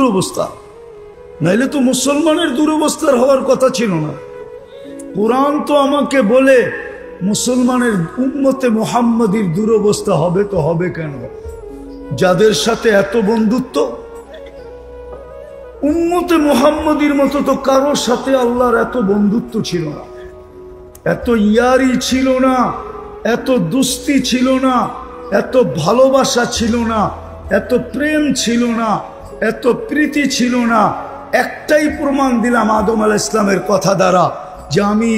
দুরবস্থা, নাইলে তো মুসলমানের দুরবস্থার হওয়ার কথা ছিল না। কুরআন তো আমাকে বলে মুসলমানের উম্মতে মুহাম্মাদীর দুরবস্থা হবে, তো হবে কেন? যাদের সাথে এত বন্ধুত্ব, উম্মতে মুহাম্মাদীর মতো তো কারোর সাথে আল্লাহর এত বন্ধুত্ব ছিল না, এত ইয়ারি ছিল না, এত দুস্তি ছিল না, এত ভালোবাসা ছিল না, এত প্রেম ছিল না, এত প্রীতি ছিল না। একটাই প্রমাণ দিলাম আদম আলাইহিস সালামের কথা দ্বারা, যে আমি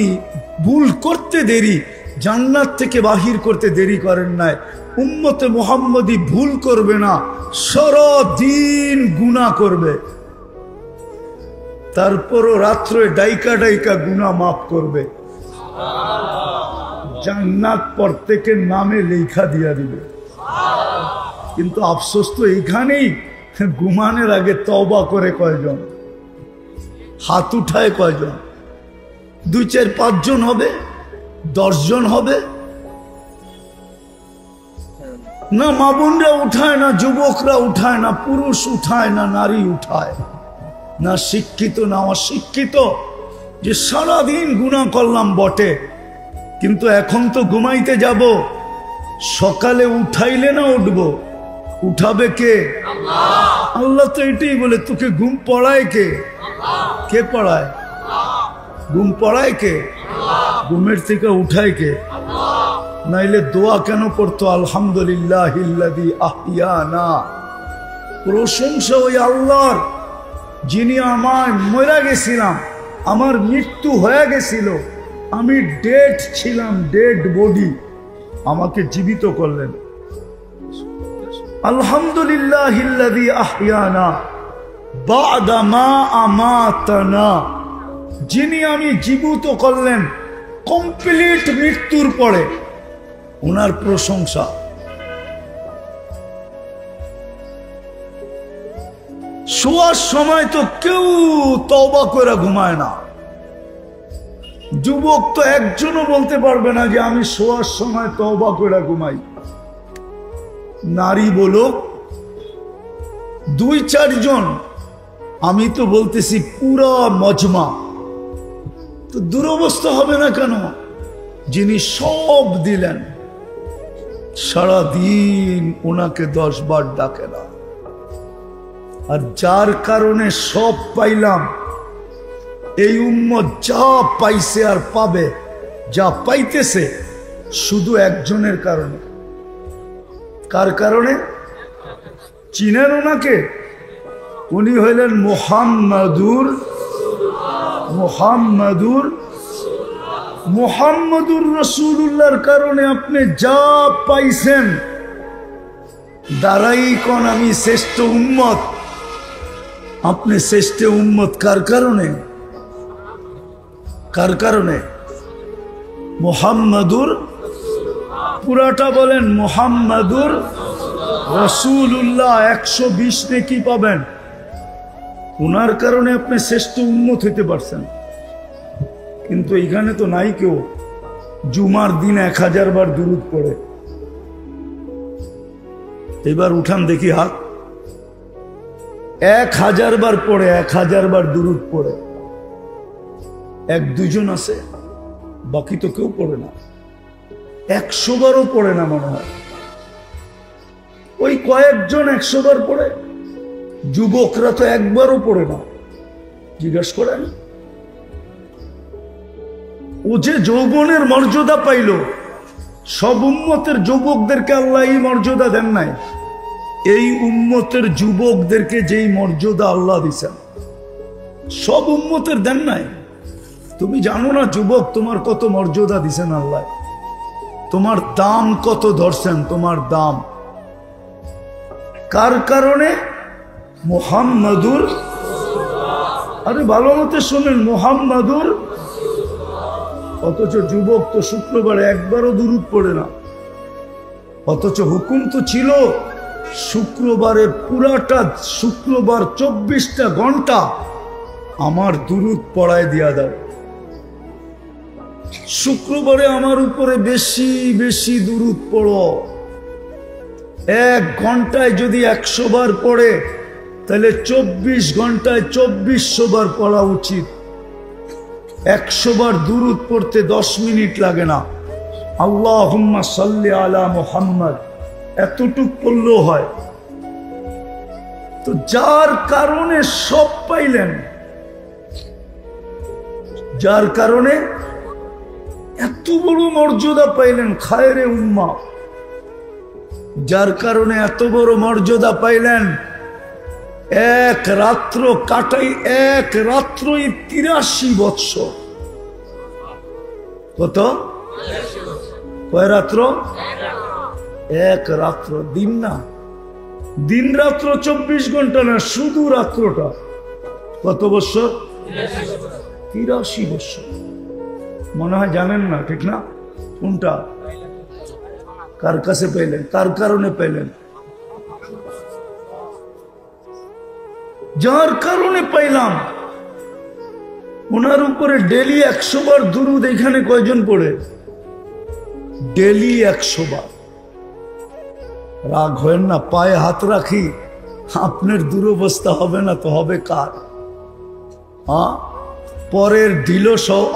ভুল করতে দেরি, জান্নাত থেকে বাহির করতে দেরি করেন নাই। উম্মতে মুহাম্মাদী ভুল করবে না, সারাদিন গুনাহ করবে, তারপরও রাত্রে ডাইকা ডাইকা গুনাহ মাফ করবে, জান্নাত প্রত্যেকের নামে লেখা দিয়া দিবে। কিন্তু আফসোস তো এইখানেই, ঘুমানোর আগে তওবা করে কয়জন? হাত উঠায় কয়জন? 2, 4, 5 জন হবে, 10 জন হবে না? মা বোনরা উঠায় না, যুবকরা উঠায় না, পুরুষ উঠায় না, নারী উঠায় না, শিক্ষিত না অশিক্ষিত, যে সারাদিন গুনাহ করলাম বটে, কিন্তু এখন তো ঘুমাইতে যাব, সকালে উঠাইলে না উঠবো? উঠাবে কে? আল্লাহ তো এটাই বলে, তোকে ঘুম পড়ায় কে? কে পড়ায়? ঘুম পড়ায় কে? ঘুমের থেকে উঠায় কে? নাইলে দোয়া কেন পড়তো? আলহামদুলিল্লাহিল্লাযী আহইয়ানা, প্রশংসা ওই আল্লাহর যিনি আমার মরে গেছিলাম, আমার মৃত্যু হয়ে গেছিল, আমি ডেড ছিলাম, ডেড বডি, আমাকে জীবিত করলেন। আলহামদুলিল্লাহিল্লাযী আহইয়ানা বা'দা মা আমাতানা, যিনি আমি জীবিত করলেন কমপ্লিট মৃত্যুর পরে, ওনার প্রশংসা। শোয়ার সময় তো কেউ তওবা করে ঘুমায় না। যুবক তো একজনও বলতে পারবে না যে আমি শোয়ার সময় তওবা করে ঘুমাই। নারী বলো 2-4 জন, আমি তো বলতেছি পুরা মজমা। তো দুরবস্থা হবে না কেন? যিনি সব দিলেন, সারাদিন ওনাকে 10 বার ডাকে না। আর যার কারণে সব পাইলাম, এই উম্মত যা পাইছে আর পাবে, যা পাইতেছে, শুধু একজনের কারণে। কার কারণে? চিনেন ওনাকে? উনি হইলেন মুহাম্মাদুর রাসূলুল্লাহর কারণে আপনি যা পাইছেন। দাঁড়াই কোন আমি শ্রেষ্ঠ উম্মত। আপনি শ্রেষ্ঠ উম্মত কার কারণে? কার কারণে? মুহাম্মাদুর, পুরাটা বলেন, মুহাম্মাদুর রাসূলুল্লাহ। 120 নেকি পাবেন। ওনার কারণে আপনি শ্রেষ্ঠ উম্মত হইতে পারছেন। কিন্তু এখানে তো নাই কেউ জুমার দিন 1000 বার দুরূদ পড়ে। এবার উঠান দেখি হাত। 1000 বার পড়ে, 1000 বার দুরূদ পড়ে। 1-2 জন আছে, বাকি তো কেউ পড়ে না। 100 বারও পড়ে না মনে হয়। ওই কয়েকজন 100 বার পড়ে। যুবকরা তো একবারও পড়ে না। জিজ্ঞেস করেন, ও যে যৌবনের মর্যাদা পাইল, সব উম্মতের যুবকদেরকে আল্লাহ এই মর্যাদা দেন নাই। এই উম্মতের যুবকদেরকে যেই মর্যাদা আল্লাহ দিছেন, সব উম্মতের দেন নাই। তুমি জানো না যুবক, তোমার কত মর্যাদা দিছেন আল্লাহ, তোমার দাম কত ধরছেন, তোমার দাম। কার কারণে? মুহাম্মাদুর। আরে ভালো মতো শুনেন, মুহাম্মাদুর। অথচ যুবক তো শুক্রবারে একবারও দুরূদ পড়ে না। অথচ হুকুম তো ছিল শুক্রবারে পুরাটা শুক্রবার 24টা ঘন্টা আমার দুরূদ পড়ায় দিয়া দাও। শুক্রবারে আমার উপরে বেশি বেশি দুরূদ পড়ো। 1 ঘন্টায় যদি 100 বার পড়ে, তাহলে 24 ঘন্টায় 2400 বার পড়া উচিত। 100 বার দুরূদ পড়তে 10 মিনিট লাগে না। আল্লাহুম্মা সাল্লি আলা মুহাম্মদ এতটুক পড়লেও হয়। তো যার কারণে সব পাইলেন, যার কারণে এত বড় মর্যাদা পাইলেন, খায়রে উম্মাহ, যার কারণে এত বড় মর্যাদা পাইলেন, এক রাত্র কাটাই, এক রাত্রই 83 বৎসর। কত? কয় রাত্র? এক রাত্র, দিন না, দিন রাত্র 24 ঘন্টা না, শুধু রাত্রটা। কত বৎসর? 83 বৎসর। মনে হয় জানেন না, ঠিক না? কোনটা? কার কাছে পেলেন? কার কারণে পেলেন? যার কারণে পাইলাম। ওনার উপরে ডেলি 100 বার দুরূদ এখানে কয়জন পড়ে? ডেলি 100 বার। রাগ হয় না, পায়ে হাত রাখি, আপনার দুরবস্থা হবে না তো হবে কার? হ্যাঁ, পরের ঢিলো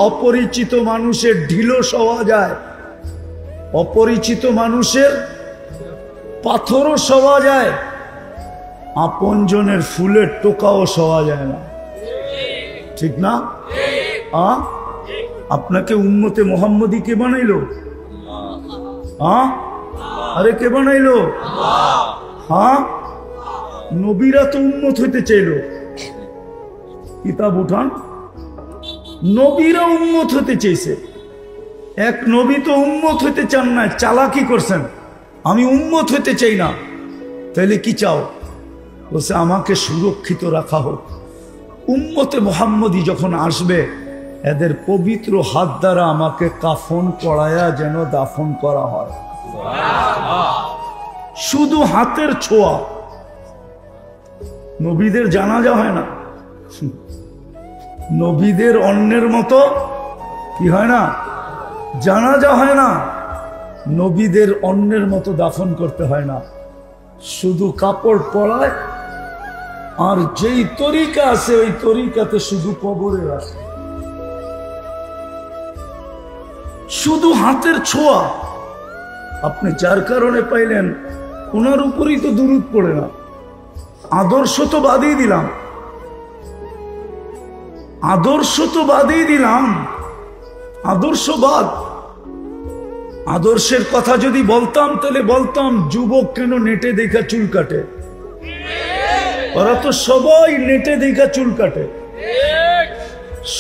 অপরিচিত মানুষের ঢিলো সওয়া যায়, অপরিচিত মানুষের পাথরও সওয়া যায়, আপনজনের ফুলের টোকাও সওয়া যায় না, ঠিক না? আপনাকে উম্মতে মুহাম্মদী কে বানাইলো? আরে কে বানাইলো? হ্যাঁ, নবীরা তো উম্মত হইতে চাইল। কিতাব উঠান, নবীরা উম্মত হতে চেয়েছে। এক নবী তো উম্মত হইতে চান না, চালাকি করছেন, আমি উম্মত হইতে চাই না। তাহলে কি চাও? বলছে আমাকে সুরক্ষিত রাখা হোক। উম্মতে মুহাম্মদী যখন আসবে, এদের পবিত্র হাত দ্বারা আমাকে কাফন পড়ায়া যেন দাফন করা হয়। শুধু হাতের ছোঁয়া। নবীদের জানাজা হয় না, নবীদের অন্যের মতো কি হয় না, জানাজা হয় না। নবীদের অন্যের মতো দাফন করতে হয় না, শুধু কাপড় পরায়, আর যেই তরিকা আছে ওই তরিকাতে শুধু কবরে রাখে। শুধু হাতের ছোঁয়া। আপনি যার কারণে পাইলেন, ওনার উপরই তো দুরূদ পড়ে না। আদর্শ তো বাদই দিলাম, আদর্শ তো বাদই দিলাম, আদর্শবাদ। আদর্শের কথা যদি বলতাম তাহলে বলতাম যুবক কেন নেটে দেখা চুল কাটে? ওরা তো সবাই নেটে দেখা চুল কাটে,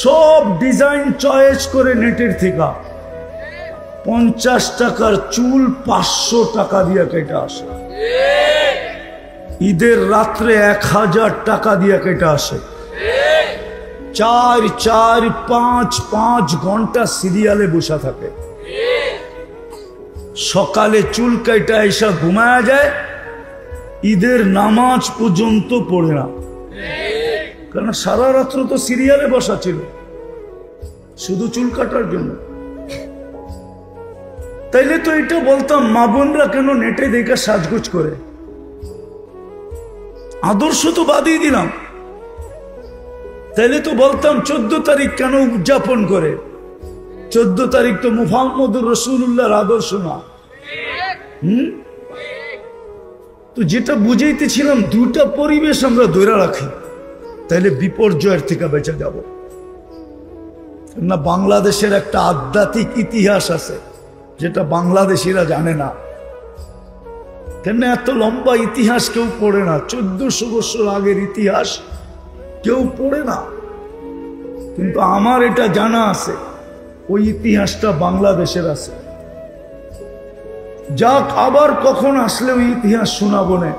সব ডিজাইন চয়েস করে নেটের থেকে। 50 টাকার চুল 500 টাকা দিয়ে কেটে আসে, ঈদের রাত্রে 1000 টাকা দিয়ে কেটে আসে। 4-4-5-5 ঘন্টা সিরিয়ালে বসা থাকে। সকালে চুল কাটা এসা ঘুমায়া যায়, ঈদের নামাজ পর্যন্ত পড়ে না, কারণ সারা রাত্র তো সিরিয়ালে বসা ছিল শুধু চুল কাটার জন্য। তাইলে তো এটা বলতাম মা বোনরা কেন নেটে দেখে সাজগোজ করে? আদর্শ তো বাদই দিলাম। তাইলে তো বলতাম 14 তারিখ কেন উদযাপন করে? 14 তারিখ তো মুহাম্মদুর রাসূলুল্লাহর আদর্শ না। তো যেটা বুঝাইতেছিলাম, দুটা পরিবেশ আমরা ধরে রাখি, তাইলে বিপর্যয়ের থেকে বেঁচে যাব না। বাংলাদেশের একটা আধ্যাত্মিক ইতিহাস আছে যেটা বাংলাদেশিরা জানে না। কেন এত লম্বা ইতিহাস কেউ পড়ে না? 1400 বছর আগের ইতিহাস কেউ পড়ে না, কিন্তু আমার এটা জানা আছে, ওই ইতিহাসটা বাংলাদেশের আছে। যাক, আবার কখন আসলে ওই ইতিহাস শোনাবো না।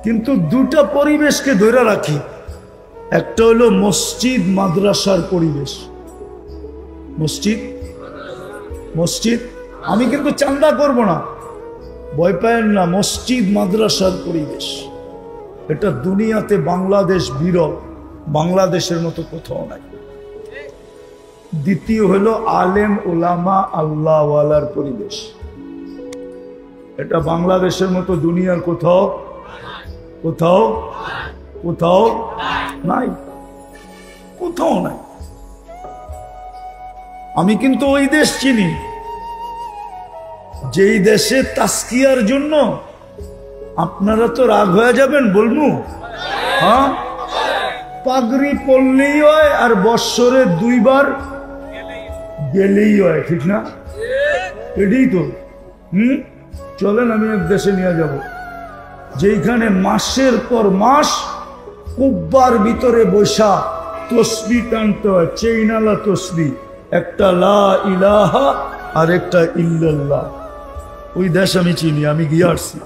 কিন্তু দুটা পরিবেশকে ধরে রাখি। একটা হলো মসজিদ মাদ্রাসার পরিবেশ। মসজিদ মসজিদ আমি কিন্তু চান্দা করব না, ভয় পায়েন না। মসজিদ মাদ্রাসার পরিবেশ, এটা দুনিয়াতে বাংলাদেশ বিরল, বাংলাদেশের মতো কোথাও নাই। দ্বিতীয় হলো আলেম ওলামা আল্লাহওয়ালার পরিবেশ, এটা বাংলাদেশের মতো দুনিয়ার কোথাও। কোথাও কোথাও নাই, কোথাও নাই। আমি কিন্তু ওই দেশ চিনি যেই দেশে তাস্কিয়ার জন্য আপনারা তো রাগ হয়ে যাবেন বলবো, হ্যাঁ, পাগড়ি পরলেই হয় আর বৎসরে 2 বার গেলেই হয়, ঠিক না? এটাই তো। চলেন আমি এক দেশে নিয়ে যাব যেখানে মাসের পর মাস কুব্বার ভিতরে বসা তসবি টানতে হয়, চেইনালা তসবি, একটা লা ইলাহা আর একটা ইল্লাল্লাহ। ওই দেশ আমি চিনি, আমি গিয়ে আসছি।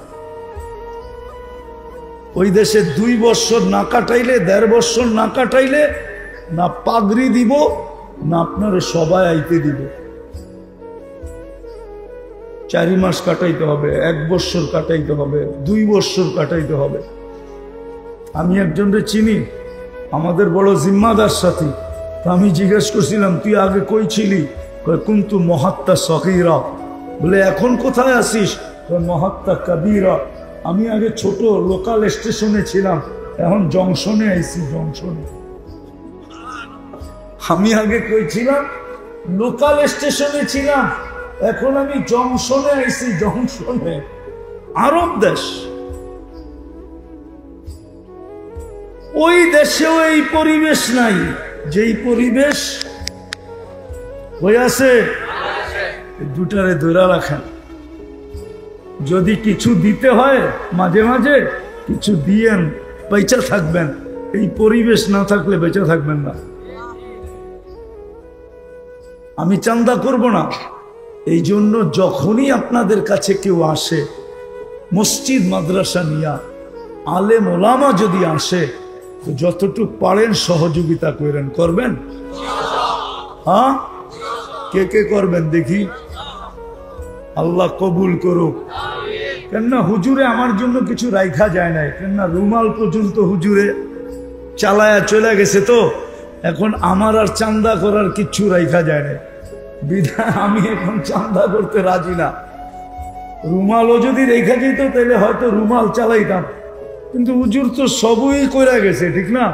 ওই দেশে 2 বছর না কাটাইলে, 1.5 বছর না কাটাইলে না পাগড়ি দিব না আপনারা সবাই আইতে দিব। 4 মাস কাটাইতে হবে, 1 বছর কাটাইতে হবে, 2 বছর কাটাইতে হবে। আমি একজনকে চিনি, আমাদের বড় জিম্মাদার সাথী। তা আমি জিজ্ঞেস করছিলাম, তুই আগে কই ছিলি? কিন্তু মহাত্মা সগীরা। বলে এখন কোথায় আসিস? মহাত্মা কবিরা। আমি আগে ছোট লোকাল স্টেশনে ছিলাম, এখন জংশনে আইছি, জংশনে। আমি আগে কই ছিলাম? লোকাল স্টেশনে ছিলাম, এখন আমি জংশনে আইছি, জংশনে। আরব দেশ, ওই দেশেও এই পরিবেশ নাই যেই পরিবেশ হইয়াছে। দুটারে ধরে রাখেন, যদি কিছু দিতে হয় মাঝে মাঝে কিছু দিয়েন, বেঁচে থাকবেন। এই পরিবেশ না থাকলে বেঁচে থাকবেন না। আমি চান্দা করব না, এই জন্য যখনই আপনাদের কাছে কেউ আসে, মসজিদ মাদ্রাসা নিয়া আলেম ওলামা যদি আসে, তো যতটুকু পারেন সহযোগিতা করেন, করবেন? হ্যাঁ, কে কে করবেন দেখি? আল্লাহ কবুল করুক। কেননা হুজুরে আমার জন্য কিছু রাইখা যায় নাই, কেননা রুমাল পর্যন্ত হুজুরে চালায়া চলে গেছে, তো এখন আমার আর চান্দা করার কিচ্ছু রাইখা যায় নাই। বিধায় আমি এখন চান্দা করতে রাজি না। রুমালও যদি রেখা যেত তাহলে হয়তো রুমাল চালাইতাম, কিন্তু হুজুর তো সবই কইরা গেছে, ঠিক না?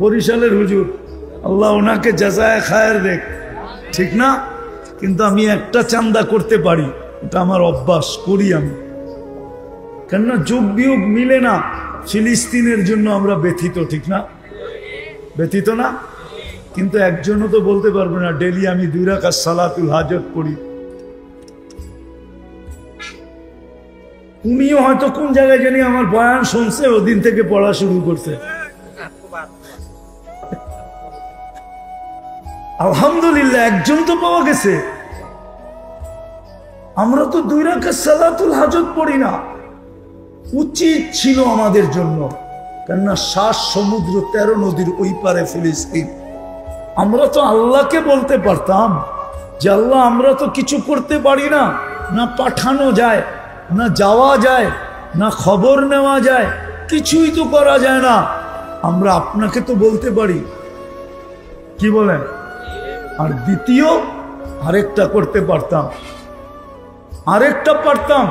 বরিশালের হুজুর, আল্লাহ ওনাকে জাযায়ে খায়ের দেখ, ঠিক না? কিন্তু আমি একটা চান্দা করতে পারি, এটা আমার অভ্যাস, করি আমি। কেননা যোগ বিয়োগ মিলে না। ফিলিস্তিনের জন্য আমরা ব্যথিত, ঠিক না? ব্যথিত না? কিন্তু একজনও তো বলতে পারবে না ডেলি আমি 2 রাকাত সালাতুল হাজত পড়ি। উনিও হয়তো কোন জায়গায় জানি আমার বয়ান শুনছে, ওদিন থেকে পড়া শুরু করছে। আলহামদুলিল্লাহ, একজন তো পাওয়া গেছে। আমরা তো 2 রাকাত সালাতুল হাজত পড়ি না। উচিত ছিল আমাদের জন্য, কেননা 7 সমুদ্র 13 নদীর ওই পারে ফিলিস্তিন। আমরা তো আল্লাহকে বলতে পারতাম যে আল্লাহ, আমরা তো কিছু করতে পারি না, না পাঠানো যায়, না যাওয়া যায়, না খবর নেওয়া যায়, কিছুই তো করা যায় না। আমরা আপনাকে তো বলতে পারি, কি বলেন? আর দ্বিতীয় আরেকটা করতে পারতাম, আরেকটা পারতাম,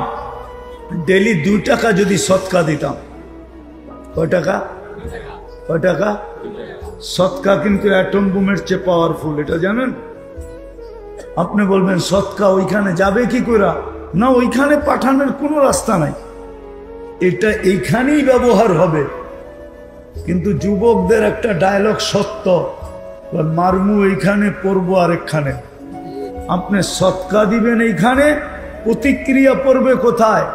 ডেলি 2 টাকা যদি সৎকা দিতাম। কয় টাকা? কয় টাকা? সৎকা কিন্তু অ্যাটম বোমের চেয়ে পাওয়ারফুল, এটা জানেন? আপনি বলবেন সৎকা ওইখানে যাবে কি করে? না, ওইখানে পাঠানোর কোনো রাস্তা নাই, এটা এইখানেই ব্যবহার হবে। কিন্তু যুবকদের একটা ডায়লগ সত্য, মারমু এইখানে, পড়বো আরেকখানে। আপনি সৎকা দিবেন এইখানে, প্রতিক্রিয়া পড়বে কোথায়?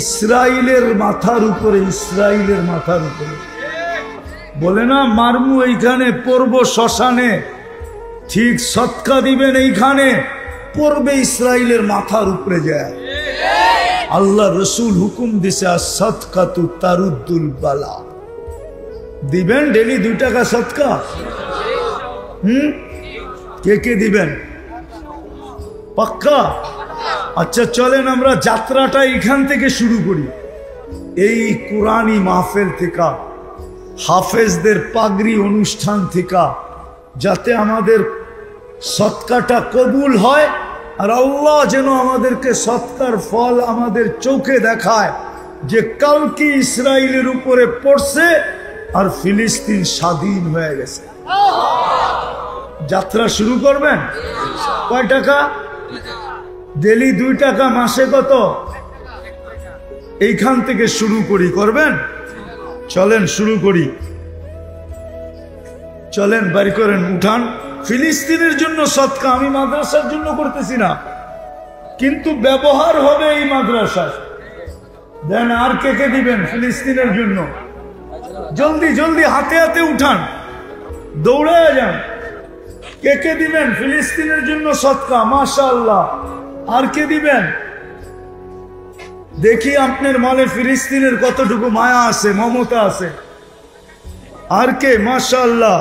ইসরায়েলের মাথার উপরে, ইসরায়েলের মাথার উপরে। বলে না মারমু এইখানে, পড়বো শ্মশানে, ঠিক সৎকা দিবেন এইখানে, পড়বে ইসরায়েলের মাথার উপরে যায়। আল্লাহ রসুল হুকুম দিছে, সৎকাতু তারুদ্দুল বালা। দিবেন ডেলি 2 টাকা সৎকা? কে কে দিবেন? পাক্কা? আচ্ছা চলেন আমরা যাত্রাটা এখান থেকে শুরু করি, এই কুরআনী মাহফিল থেকে, হাফেজদের পাগড়ি অনুষ্ঠান থেকে, যাতে আমাদের সৎকাটা কবুল হয়, আর আল্লাহ যেন আমাদেরকে সৎকার ফল আমাদের চোখে দেখায়, যে কালকে ইসরায়েলের উপরে পড়ছে আর ফিলিস্তিন স্বাধীন হয়ে গেছে। যাত্রা শুরু করবেন? কয় টাকা? ডেলি 2 টাকা, মাসে কত? এইখান থেকে শুরু করি, করবেন? চলেন শুরু করি, চলেন বাড়ি করেন, উঠান। ফিলিস্তিনের জন্য সদকা, আমি মাদ্রাসার জন্য করতেছি না, কিন্তু ব্যবহার হবে এই মাদ্রাসা। দেন আর কে কে দিবেন ফিলিস্তিনের জন্য? জলদি জলদি হাতে হাতে উঠান, দৌড়ায় যান। কে কে দিবেন ফিলিস্তিনের জন্য সদকা? মাশাআল্লাহ। আর কে দিবেন? দেখি আপনার মনে ফিলিস্তিনের কতটুকু মায়া আছে, মমতা আছে। আর কে? মাশাআল্লাহ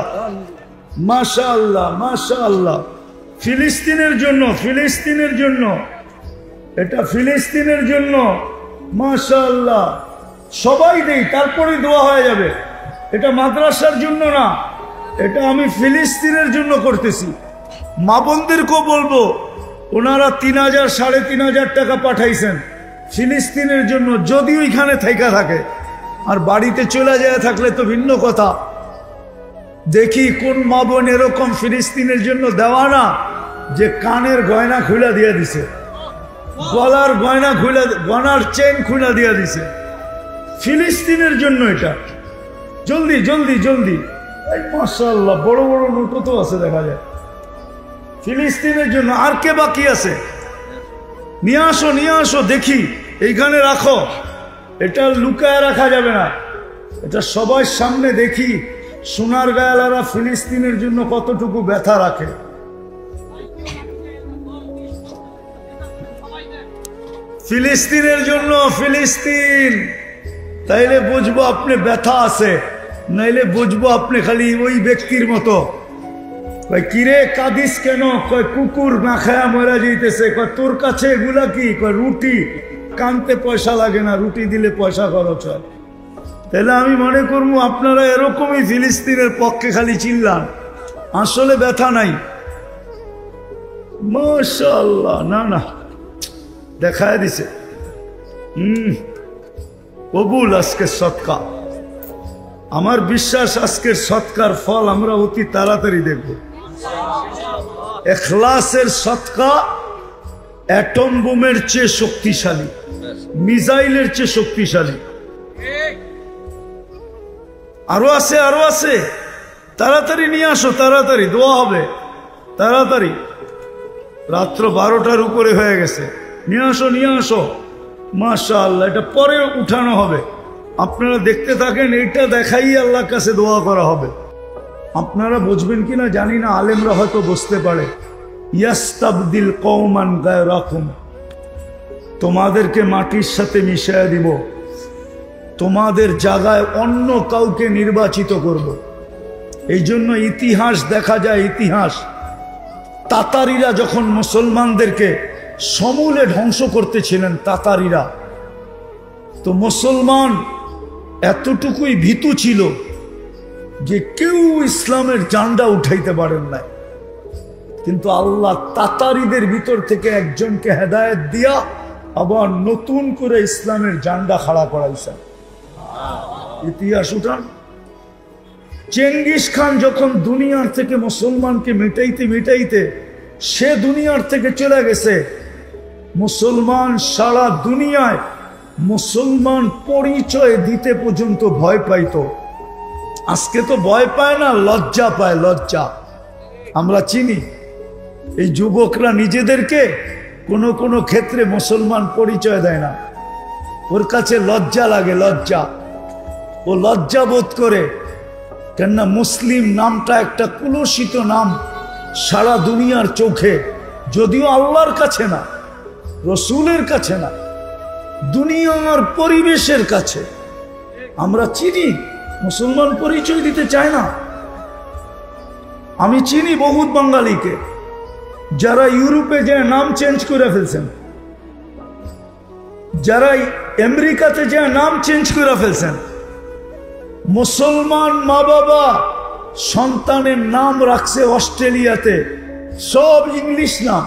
মাশাআল্লাহ মাশাআল্লাহ। ফিলিস্তিনের জন্য, ফিলিস্তিনের জন্য, এটা ফিলিস্তিনের জন্য। মাশাআল্লাহ। সবাই দেই, তারপরে দোয়া হয়ে যাবে। এটা মাদ্রাসার জন্য না, এটা আমি ফিলিস্তিনের জন্য করতেছি। মা বোনদেরকেও বলবো, ওনারা 3000 3500 টাকা পাঠাইছেন ফিলিস্তিনের জন্য। যদি ওইখানে থাইকা থাকে আর বাড়িতে চলে যায় থাকলে তো ভিন্ন কথা। দেখি কোন মা বোন এরকম ফিলিস্তিনের জন্য দেওয়া না যে কানের গয়না খুলে দিয়ে দিছে, গলার গয়না খুলে, গলার চেন খুলে দিয়ে দিছে ফিলিস্তিনের জন্য। এটা জলদি জলদি জলদি। এই মাশাআল্লাহ, বড় বড় নোটও তো আছে দেখা যায় ফিলিস্তিনের জন্য। আর কে বাকি আছে? নিয়ে আসো, নিয়ে আসো, দেখি এইখানে রাখো। এটা লুকায় রাখা যাবে না, এটা সবার সামনে দেখি সোনার গায়ালারা ফিলিস্তিনের জন্য কতটুকু ব্যথা রাখে। ফিলিস্তিনের জন্য, ফিলিস্তিন। তাইলে বুঝবো আপনি ব্যথা আছে, নাইলে বুঝবো আপনি খালি ওই ব্যক্তির মতো। কয় কিরে কাঁদিস কেন? কয় কুকুর না খায়া মরা যাইতেছে। কয় তোর কাছে এগুলা কি? কয় রুটি, কানতে পয়সা লাগে না, রুটি দিলে পয়সা খরচ হয়। তাহলে আমি মনে করবো আপনারা এরকমই ফিলিস্তিনের পক্ষে খালি চিল্লান, আসলে ব্যথা নাই। মাশাআল্লাহ। না না, দেখায় দিছে। কবুল আজকের সদকা। আমার বিশ্বাস আজকের সদকার ফল আমরা অতি তাড়াতাড়ি দেখব। ইখলাসের সদকা অ্যাটম বোমের চেয়ে শক্তিশালী, মিসাইলের চেয়ে শক্তিশালী। আরো আছে, আরো আছে। তাড়াতাড়ি নিয়ে আসো, তাড়াতাড়ি দোয়া হবে, তাড়াতাড়ি। রাত্র 12টার উপরে হয়ে গেছে। নিয়ে আসো, নিয়ে আসো। মাশাআল্লাহ। এটা পরে উঠানো হবে, আপনারা দেখতে থাকেন। এইটা দেখাই আল্লাহর কাছে দোয়া করা হবে। আপনারা বুঝবেন কিনা জানি না, আলেমরা হয়তো বুঝতে পারে। ইয়াস্তাবদিল কওমান গায়রাকুম, তোমাদেরকে মাটির সাথে মিশিয়ে দিব, তোমাদের জায়গায় অন্য কাউকে নির্বাচিত করব। এই জন্য ইতিহাস দেখা যায়, ইতিহাস তাতারিরা যখন মুসলমানদেরকে সমূলে ধ্বংস করতেছিলেন, তাতারিরা, তো মুসলমান এতটুকুই ভীতু ছিল যে কেউ ইসলামের ঝান্ডা উঠাইতে পারেন না। কিন্তু আল্লাহ তাতারিদের ভিতর থেকে একজনকে হেদায়েত দিয়া আবার নতুন করে ইসলামের ঝান্ডা খাড়া করাইছেন। ইতিহাস উঠান। চেঙ্গিস খান যখন দুনিয়ার থেকে মুসলমানকে মিটাইতে মিটাইতে সে দুনিয়ার থেকে চলে গেছে, মুসলমান সারা দুনিয়ায় মুসলমান পরিচয় দিতে পর্যন্ত ভয় পাইত। আজকে তো ভয় পায় না, লজ্জা পায়, লজ্জা। আমরা চিনি এই যুবকরা নিজেদেরকে কোনো কোনো ক্ষেত্রে মুসলমান পরিচয় দেয় না, ওর কাছে লজ্জা লাগে, লজ্জা। ও লজ্জা বোধ করে, কেননা মুসলিম নামটা একটা কুলসিত নাম সারা দুনিয়ার চোখে, যদিও আল্লাহর কাছে না, রসুলের কাছে না, দুনিয়ার পরিবেশের কাছে। আমরা চিনি মুসলমান পরিচয় দিতে চায় না। আমি চিনি বহুত বাঙালিকে যারা ইউরোপে যে নাম চেঞ্জ করে ফেলছেন, যারা আমেরিকাতে যে নাম চেঞ্জ করে ফেলছেন। মুসলমান মা বাবা সন্তানের নাম রাখছে অস্ট্রেলিয়াতে, সব ইংলিশ নাম,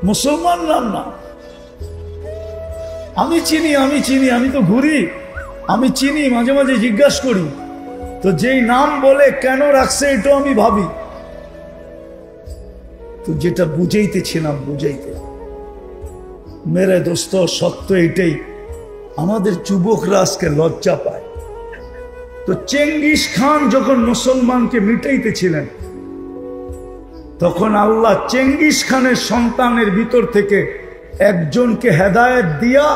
মুসলমান নাম না। আমি চিনি, আমি তো ঘুরি, আমি চিনি, মাঝে মাঝে জিজ্ঞাসা করি, তো যেই নাম বলে কেন রাখছে এটাও আমি ভাবি। তো যেটা বুঝাইতেছিলাম, মেরে দোস্ত, সত্য এটাই, আমাদের যুবকরা আজকে লজ্জা পায়। তো চেঙ্গিস খান যখন মুসলমানকে মিটাইতেছিলেন, তখন আল্লাহ চেঙ্গিস খানের সন্তানের ভিতর থেকে একজনকে হেদায়েত দিয়া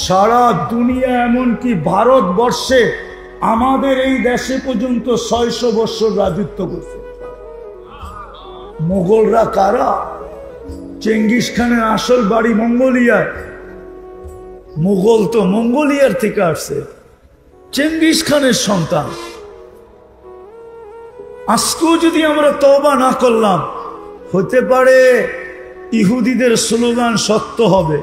সারা দুনিয়া, এমনকি ভারতবর্ষে আমাদের এই দেশে পর্যন্ত 600 বছর রাজত্ব করছে। মোগলরা কারা? চেঙ্গিস খানের আসল বাড়ি মঙ্গোলিয়ায়। মোগল তো মঙ্গোলিয়ার থেকে আসছে, চেঙ্গিস খানের সন্তান। আজকেও যদি আমরা তওবা না করলাম, হতে পারে ইহুদিদের স্লোগান সত্য হবে।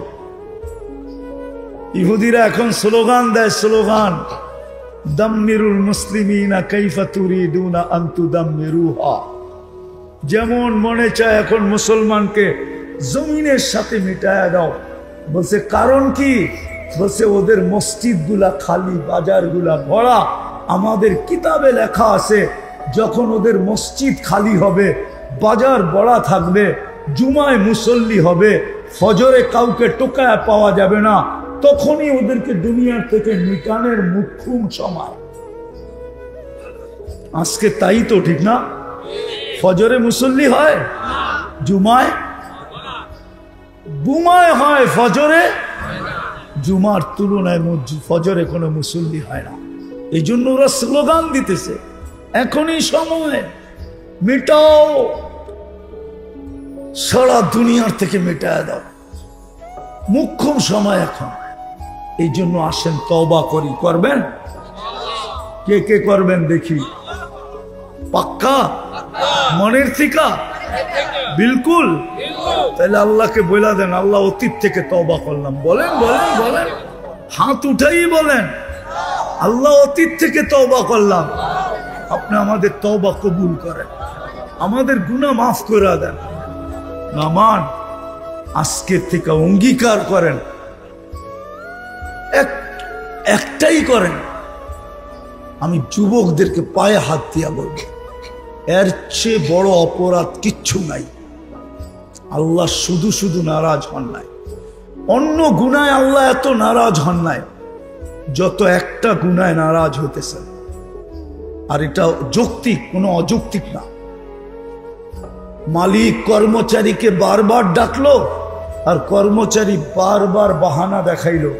ইহুদিরা এখন স্লোগান দেয়, স্লোগান দাম্মিরুল মুসলিমিনা কাইফা তুরিদুনা আন তুদাম্মিরুহা। যেমন মনে চায় এখন মুসলমানকে জমিনের সাথে মিটায়া দাও। বলছে কারণ কি? বলছে ওদের মসজিদ গুলা খালি, বাজার গুলা ভরা। আমাদের কিতাবে লেখা আছে যখন ওদের মসজিদ খালি হবে, বাজার ভরা থাকবে, জুমায় মুসল্লি হবে, ফজরে কাউকে টোকায় পাওয়া যাবে না, তখনই ওদেরকে দুনিয়ার থেকে মিটানের মুখ্যম সময়। আজকে তাই তো, ঠিক না? ফজরে মুসল্লি হয়, জুমায় বুমায় হয়, ফজরে জুমার তুলনায় ফজরে কোনো মুসল্লি হয় না। এই জন্য ওরা স্লোগান দিতেছে এখনই সময়, মেটাও, সারা দুনিয়ার থেকে মেটায় দাও, মুখ্যম সময় এখন। এই জন্য আসেন তওবা করি। করবেন? কে কে করবেন দেখি? পাক্কা মনের থিকা? বিলকুল। তাহলে আল্লাহকে বলে দেন, আল্লাহ অতীত থেকে তওবা করলাম। বলেন বলেন বলেন, হাত উঠাই বলেন, আল্লাহ অতীত থেকে তওবা করলাম। আপনি আমাদের তওবা কবুল করেন, আমাদের গুনাহ মাফ করে দেন। নামান আজকের থেকে অঙ্গীকার করেন, একটাই করেন। আমি যুবকদেরকে পায়ে হাত দিয়া বলব, এর চেয়ে বড় অপরাধ কিচ্ছু নাই। আল্লাহ শুধু শুধু নারাজ হন নাই, অন্য গুনায় আল্লাহ এত নারাজ হন নাই যত একটা গুনায় নারাজ হতেছে। আর এটা যৌক্তিক, কোনো অযৌক্তিক না। মালিক কর্মচারীকে বারবার ডাকলো আর কর্মচারী বারবার বাহানা দেখাইলো,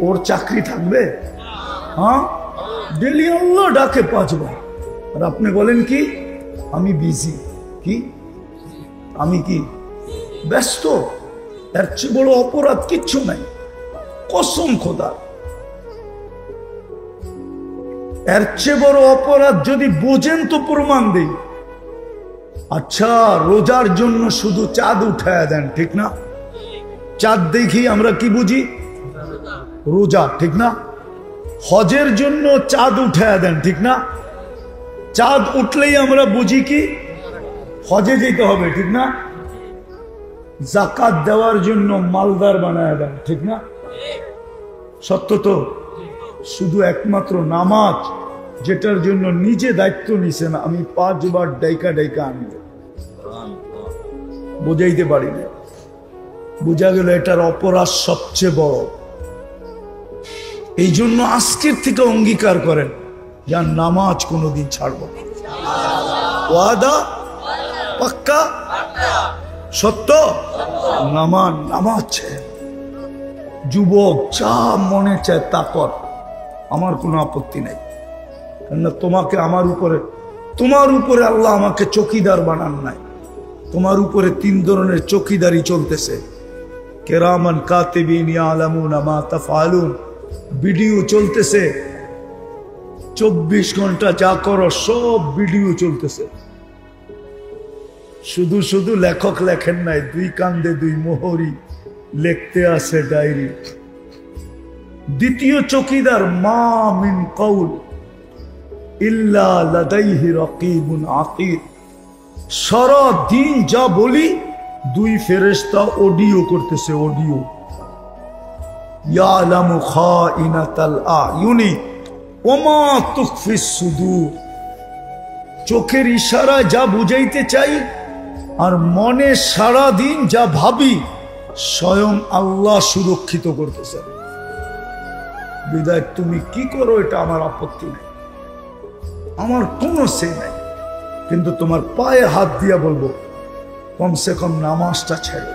ওর চাকরি থাকবে? হ্যাঁ, ডেলি আল্লাহ ডাকে 5 বার, আর আপনি বলেন কি আমি বিজি, কি আমি কি ব্যস্ত। এর চেয়ে বড় অপরাধ কিচ্ছু নাই, কসম খোদা। এর চেয়ে বড় অপরাধ যদি বোঝেন তো প্রমাণ দেই। আচ্ছা, রোজার জন্য শুধু চাঁদ উঠায়া দেন, ঠিক না? চাঁদ দেখি আমরা কি বুঝি? রোজা, ঠিক না? হজের জন্য চাঁদ উঠায়া দেন, ঠিক না? চাঁদ উঠলেই আমরা বুঝি কি হজে যেতে হবে, ঠিক না? জাকাত দেওয়ার জন্য মালদার বানায়া দেন, ঠিক না? সত্য তো? শুধু একমাত্র নামাজ, যেটার জন্য নিজে দায়িত্ব নিছেন, আমি 5 বার ডাইকা ডাইকা আনব, বুঝাইতে পারি না। বুঝা গেল এটার অপরাধ সবচেয়ে বড়। এই জন্য আজকের থেকে অঙ্গীকার করেন, যার নামাজ কোনোদিন ছাড়ব না। ওয়াদা পাক্কা? সত্য? নামাজ যুবক যা মনে চায় তা কর, আমার কোনো আপত্তি নেই। কেননা তোমাকে তোমার উপরে আল্লাহ আমাকে চৌকিদার বানান নাই। তোমার উপরে 3 ধরনের চৌকিদারি চলতেছে, কেরামান কাতিবিন ইয়ালামুনা মা তাফআলুন। ভিডিও চলতেছে 24 ঘন্টা, যা করো সব ভিডিও চলতেছে। শুধু শুধু লেখক লেখেন নাই, 2 কান্দে 2 মোহরি লিখতে আছে ডায়েরি। দ্বিতীয় চৌকিদার, মা মিন কওল ইল্লা লাদাইহি রাকিবুন আতীদ। সারা দিন যা বলি দুই ফেরেশতা অডিও করতেছে, অডিও। ইয়ালামু খাইনাতাল আয়ুনি ওয়া মা তুখফিস সুদূর। চোখের ইশারায় যা বুঝাইতে চাই আর মনে সারা দিন যা ভাবি স্বয়ং আল্লাহ সুরক্ষিত করতেছে। বিদায় তুমি কি করো এটা আমার আপত্তি নেই, আমার কোনো সে নাই, কিন্তু তোমার পায়ে হাত দিয়া বলবো কমসে কম নামাজটা ছেড়ে।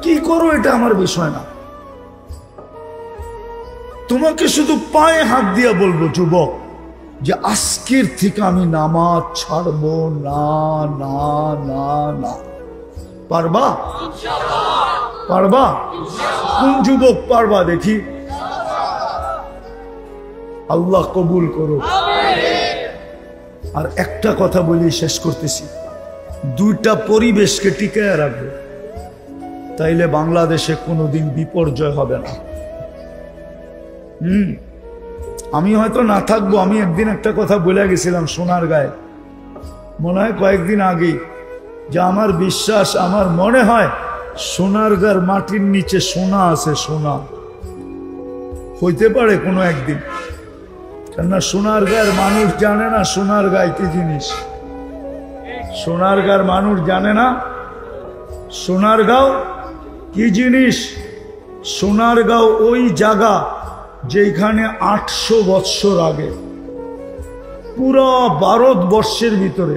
কি করো এটা আমার বিষয় না, তোমাকে শুধু পায়ে হাত দিয়া বলবো যুবক যে আজকের থেকে আমি নামাজ ছাড়বো না না না না। পারবা? পারবা? কোন যুবক পারবা দেখি? আল্লাহ কবুল করো। আর একটা কথা বলি শেষ করতেছি, দুইটা পরিবেশকে টিকায় রাখবে, তাইলে বাংলাদেশে কোনোদিন বিপর্যয় হবে না। আমি হয়তো না থাকবো, আমি একদিন একটা কথা বলে গেছিলাম সোনারগাঁয়ে, মনে হয় কয়েকদিন আগে, যে আমার বিশ্বাস, আমার মনে হয় সোনারগাঁর মাটির নিচে সোনা আছে, সোনা হইতে পারে কোনো একদিন। কেননা সোনারগাঁয়ের মানুষ জানে না সোনারগাঁয় কি জিনিস, সোনারগাঁর মানুষ জানে না সোনারগাঁও কি জিনিস। সোনারগাঁও ওই জায়গা যেখানে 800 বৎসর আগে পুরা ভারতবর্ষের ভিতরে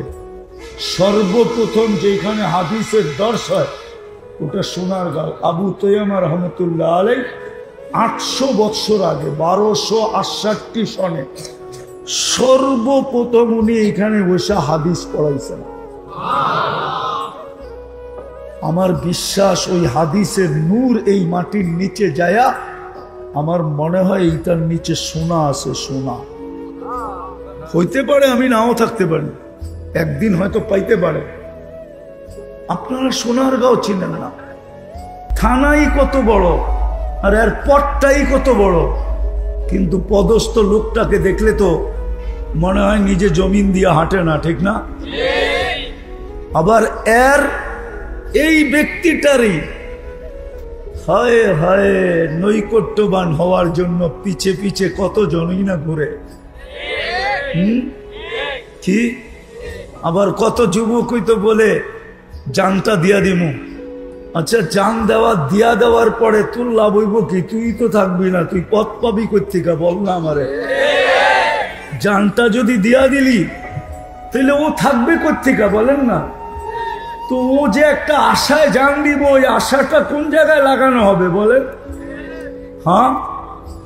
সর্বপ্রথম যেখানে হাদিসের দর্শ হয় ওটা সোনারগাঁও। আবু তৈয়মা রহমতুল্লাহ আলাইহি 800 বৎসর আগে 1268 সনে সর্বপ্রথম উনি এখানে বসে হাদিস পড়াইছেন। আমার বিশ্বাস ওই হাদিসের নূর এই মাটির নিচে যায়া আমার মনে হয় এইটার নিচে সোনা আছে, সোনা হইতে পারে, আমি নাও থাকতে পারি, একদিন হয়তো পাইতে পারে। আপনারা সোনারগাঁও চিনেন না, থানাই কত বড় আর এর পথটাই কত বড়, কিন্তু পদস্থ লোকটাকে দেখলে তো মনে হয় নিজে জমিন দিয়ে হাঁটে না, ঠিক না? আবার এর এই ব্যক্তিটারই হায় হায় নৈকট্যবান হওয়ার জন্য পিছে পিছে কত জনই না ঘুরে। কি আবার কত যুবকই তো বলে জানটা দিয়া দিমু। আচ্ছা, জান দিয়া দেওয়ার পরে তোর লাভ হইব কি? তুই তো থাকবি না, তুই পথ পাবি কোত্থেকে বল না আমারে। জানটা যদি দিয়া দিলি তাহলে ও থাকবে কোত্থেকে বলেন না? তো ও যে একটা আশায় জান দিব, ওই আশাটা কোন জায়গায় লাগানো হবে বলেন? হ্যাঁ,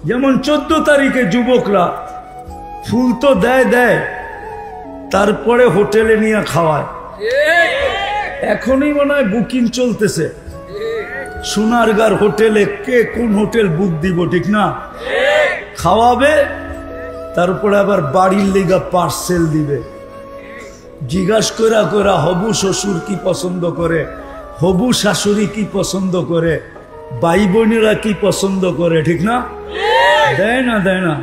যেমন 14 তারিখে যুবকরা ফুল তো দেয়, তারপরে হোটেলে নিয়ে খাওয়ায়। এখনই মনে হয় বুকিং চলতেছে সোনারগাঁর হোটেলে, কে কোন হোটেল বুক দিব, ঠিক না? খাওয়াবে, তারপরে আবার বাড়ির লিগা পার্সেল দিবে। জিজ্ঞাসা করা হবু শ্বশুর কি পছন্দ করে, হবু শাশুড়ি কি পছন্দ করে, ভাই বোনেরা কি পছন্দ করে, ঠিক না? দেয় না? দেয় না?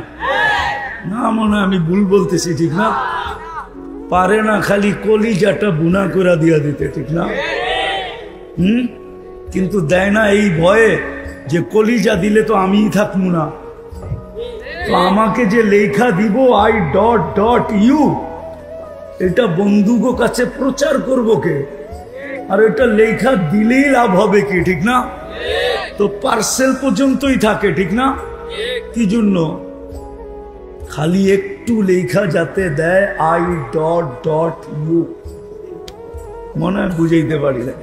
না, মনে আমি ভুল বলতেছি, ঠিক না? পারে না খালি কলিজাটা বুনা করে দিয়া দিতে, ঠিক না? কিন্তু দেয় না এই ভয়ে যে কলিজা দিলে তো আমিই থাকবো না, তো আমাকে যে লেখা দিব I.U, এটা বন্ধুগো কাছে প্রচার করব কে? আর এটা লেখা দিলেই লাভ হবে কি, ঠিক না? তো পার্সেল পর্যন্তই থাকে, ঠিক না? কি জন্য? খালি একটু লেখা যাতে দেয় I.U। মনে হয় বুঝাইতে পারি না।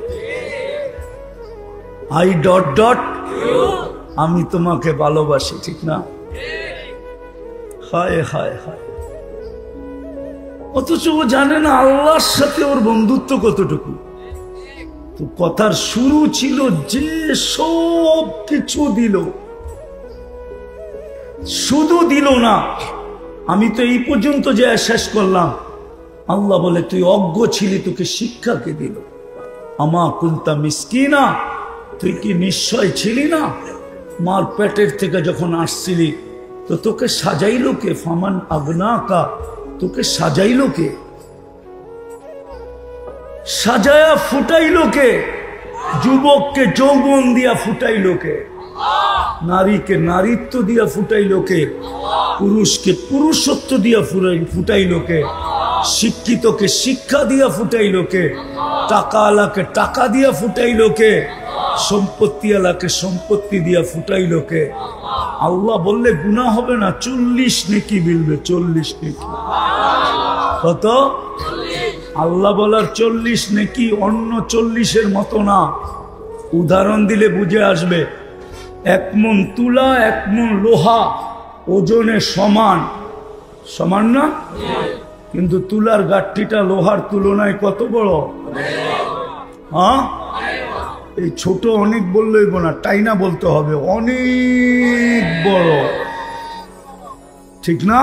I.U, আমি তোমাকে ভালোবাসি, ঠিক না? হায় হায় হায়। অথচ ও জানে না আল্লাহর সাথে ওর বন্ধুত্ব কতটুকু। তো কথার শুরু ছিল যে সব কিছু দিল, শুধু দিল না, আমি তো এই পর্যন্ত যে শেষ করলাম। আল্লাহ বলে তুই অজ্ঞ ছিলি, তোকে শিক্ষা কে দিল? আমা কুনতা মিসকিনা, তুই কি নিশ্চয় ছিলি না? মার পেটের থেকে যখন আসছিলি তো তোকে সাজাইলো কে? ফামান আগনাকা, তোকে সাজাইলো কে? সাজায়া ফুটাইলো কে? যুবককে যৌবন দিয়া ফুটাইলো কে? নারীকে নারীত্ব দিয়া ফুটাইলো কে? পুরুষকে পুরুষত্ব দিয়া ফুটাইলো কে? শিক্ষিতকে শিক্ষা দিয়া ফুটাইলো কে? টাকাওয়ালাকে টাকা দিয়া ফুটাইলো কে? সম্পত্তিওয়ালাকে সম্পত্তি দিয়া ফুটাইলো কে? আল্লাহ বললে গুনাহ হবে না, 40 নেকি মিলবে। 40 নেকি। কত? আল্লাহ বলার 40 নেকি, অন্য 40-এর মতো না। উদাহরণ দিলে বুঝে আসবে। 1 মণ তুলা 1 মণ লোহা ওজনে সমান, সমান না? কিন্তু তুলার গাঠটিটা লোহার তুলনায় কত বড়? হ্যাঁ, এই ছোট অনেক বললেই না, টাইনা বলতে হবে অনেক বড়, ঠিক না?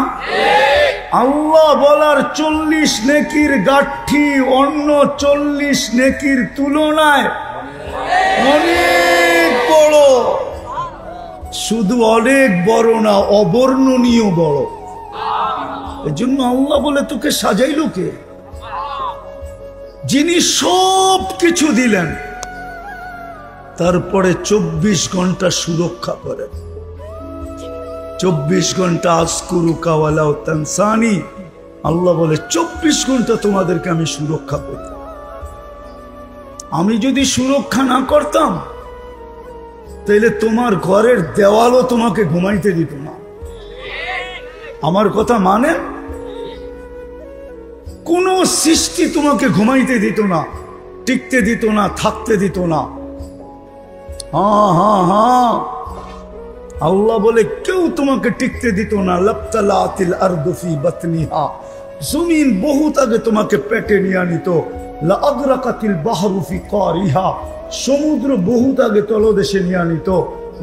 আল্লাহ বলার 40 নেকির গাঠি অন্য 40 নেকির তুলনায় অনেক বড়। শুধু অনেক বড় না, অবর্ণনীয় বড়। এজন্য আল্লাহ বলে তোকে সাজাইলো কে? যিনি সব কিছু দিলেন, তারপরে 24 ঘন্টা সুরক্ষা করেন। 24 ঘন্টা আজকুরুকা ওয়ালাউ তানসানি। আল্লাহ বলে 24 ঘন্টা তোমাদেরকে আমি সুরক্ষা করি। আমি যদি সুরক্ষা না করতাম তাহলে তোমার ঘরের দেওয়ালও তোমাকে ঘুমাইতে দিত না। আমার কথা মানে? কোন সৃষ্টি তোমাকে ঘুমাইতে দিত না, টিকতে দিত না, থাকতে দিত না। হ্যাঁ হ্যাঁ হ্যাঁ, আল্লাহ বলে কেউ তোমাকে টিকতে দিত না। লাবতালাতিল আরদু ফি বাতনিহা, জমিন বহুত আগে তোমাকে পেটে নিয়ে নিত। লা আদরাকাতিল বাহরু ফি কারিহা, সমুদ্র বহুত আগে তলদেশে নিয়ে নিত।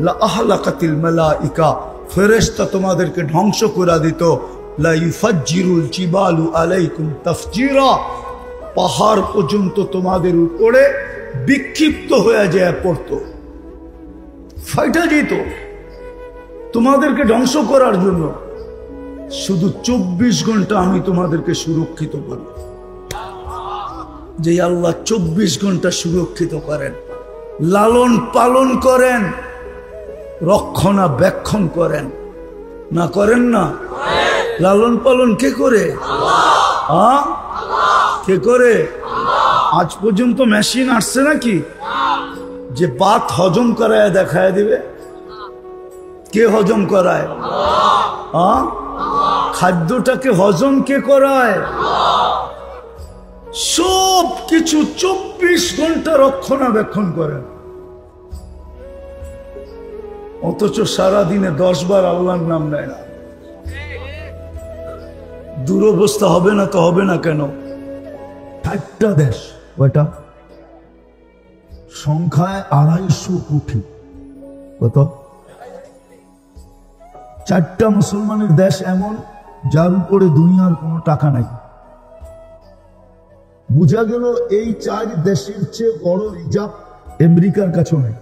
লা আহলাকাতিল মালাইকা, ফেরেশতা তোমাদেরকে ধ্বংস করে দিত। লা ইউফাজ্জিরুল জিবালু আলাইকুম তাফজিরা, পাহাড় পর্যন্ত তোমাদের উপরে বিক্ষিপ্ত হয়ে যায় পড়তো, ফাইটা যেত তোমাদেরকে ধ্বংস করার জন্য। শুধু 24 ঘন্টা আমি তোমাদেরকে সুরক্ষিত করি। যে আল্লাহ 24 ঘন্টা সুরক্ষিত করেন, লালন পালন করেন, রক্ষণাবেক্ষণ করেন, না করেন না? লালন পালন কে করে? হ্যাঁ, কে করে? আজ পর্যন্ত মেশিন আসছে নাকি যে ভাত হজম করায় দেখায় দিবে? কে হজম করায়? হ্যাঁ, খাদ্যটাকে হজম কে করায়? সব কিছু 24 ঘন্টা রক্ষণাবেক্ষণ করেন। অথচ সারাদিনে 10 বার আল্লাহর নাম নেয় না। দুরবস্থা হবে না তো হবে না কেন? 4টা দেশ, কয়টা? সংখ্যায় 250 কোটি। কত? 4টা মুসলমানের দেশ এমন যার উপরে দুনিয়ার কোনো টাকা নাই। বুঝা গেল এই 4 দেশের চেয়ে বড় রিজার্ভ আমেরিকার কাছেও নাই।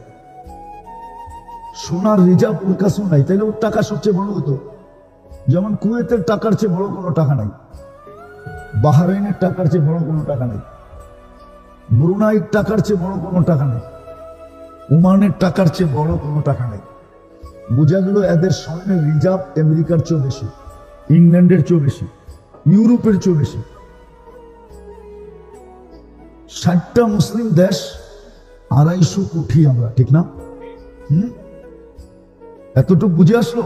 সোনার রিজার্ভ ওর কাছেও নাই, তাহলে ওর টাকা সবচেয়ে বড় হতো। যেমন কুয়েতের টাকার চেয়ে বড় কোনো টাকা নাই, বাহরাইনের টাকার চেয়ে বড় কোনো টাকা নেই, ব্রুনাইয়ের টাকার চেয়ে বড় কোনো টাকা নেই, ওমানের টাকার চেয়ে বড় কোনো টাকা নেই। বোঝা গেল এদের স্বর্ণের রিজার্ভ আমেরিকার চেয়ে বেশি, ইংল্যান্ডের চেয়ে বেশি, ইউরোপের চেয়ে বেশি। 60টা মুসলিম দেশ, 250 কোটি আমরা, ঠিক না? এতটুকু বুঝে আসলো?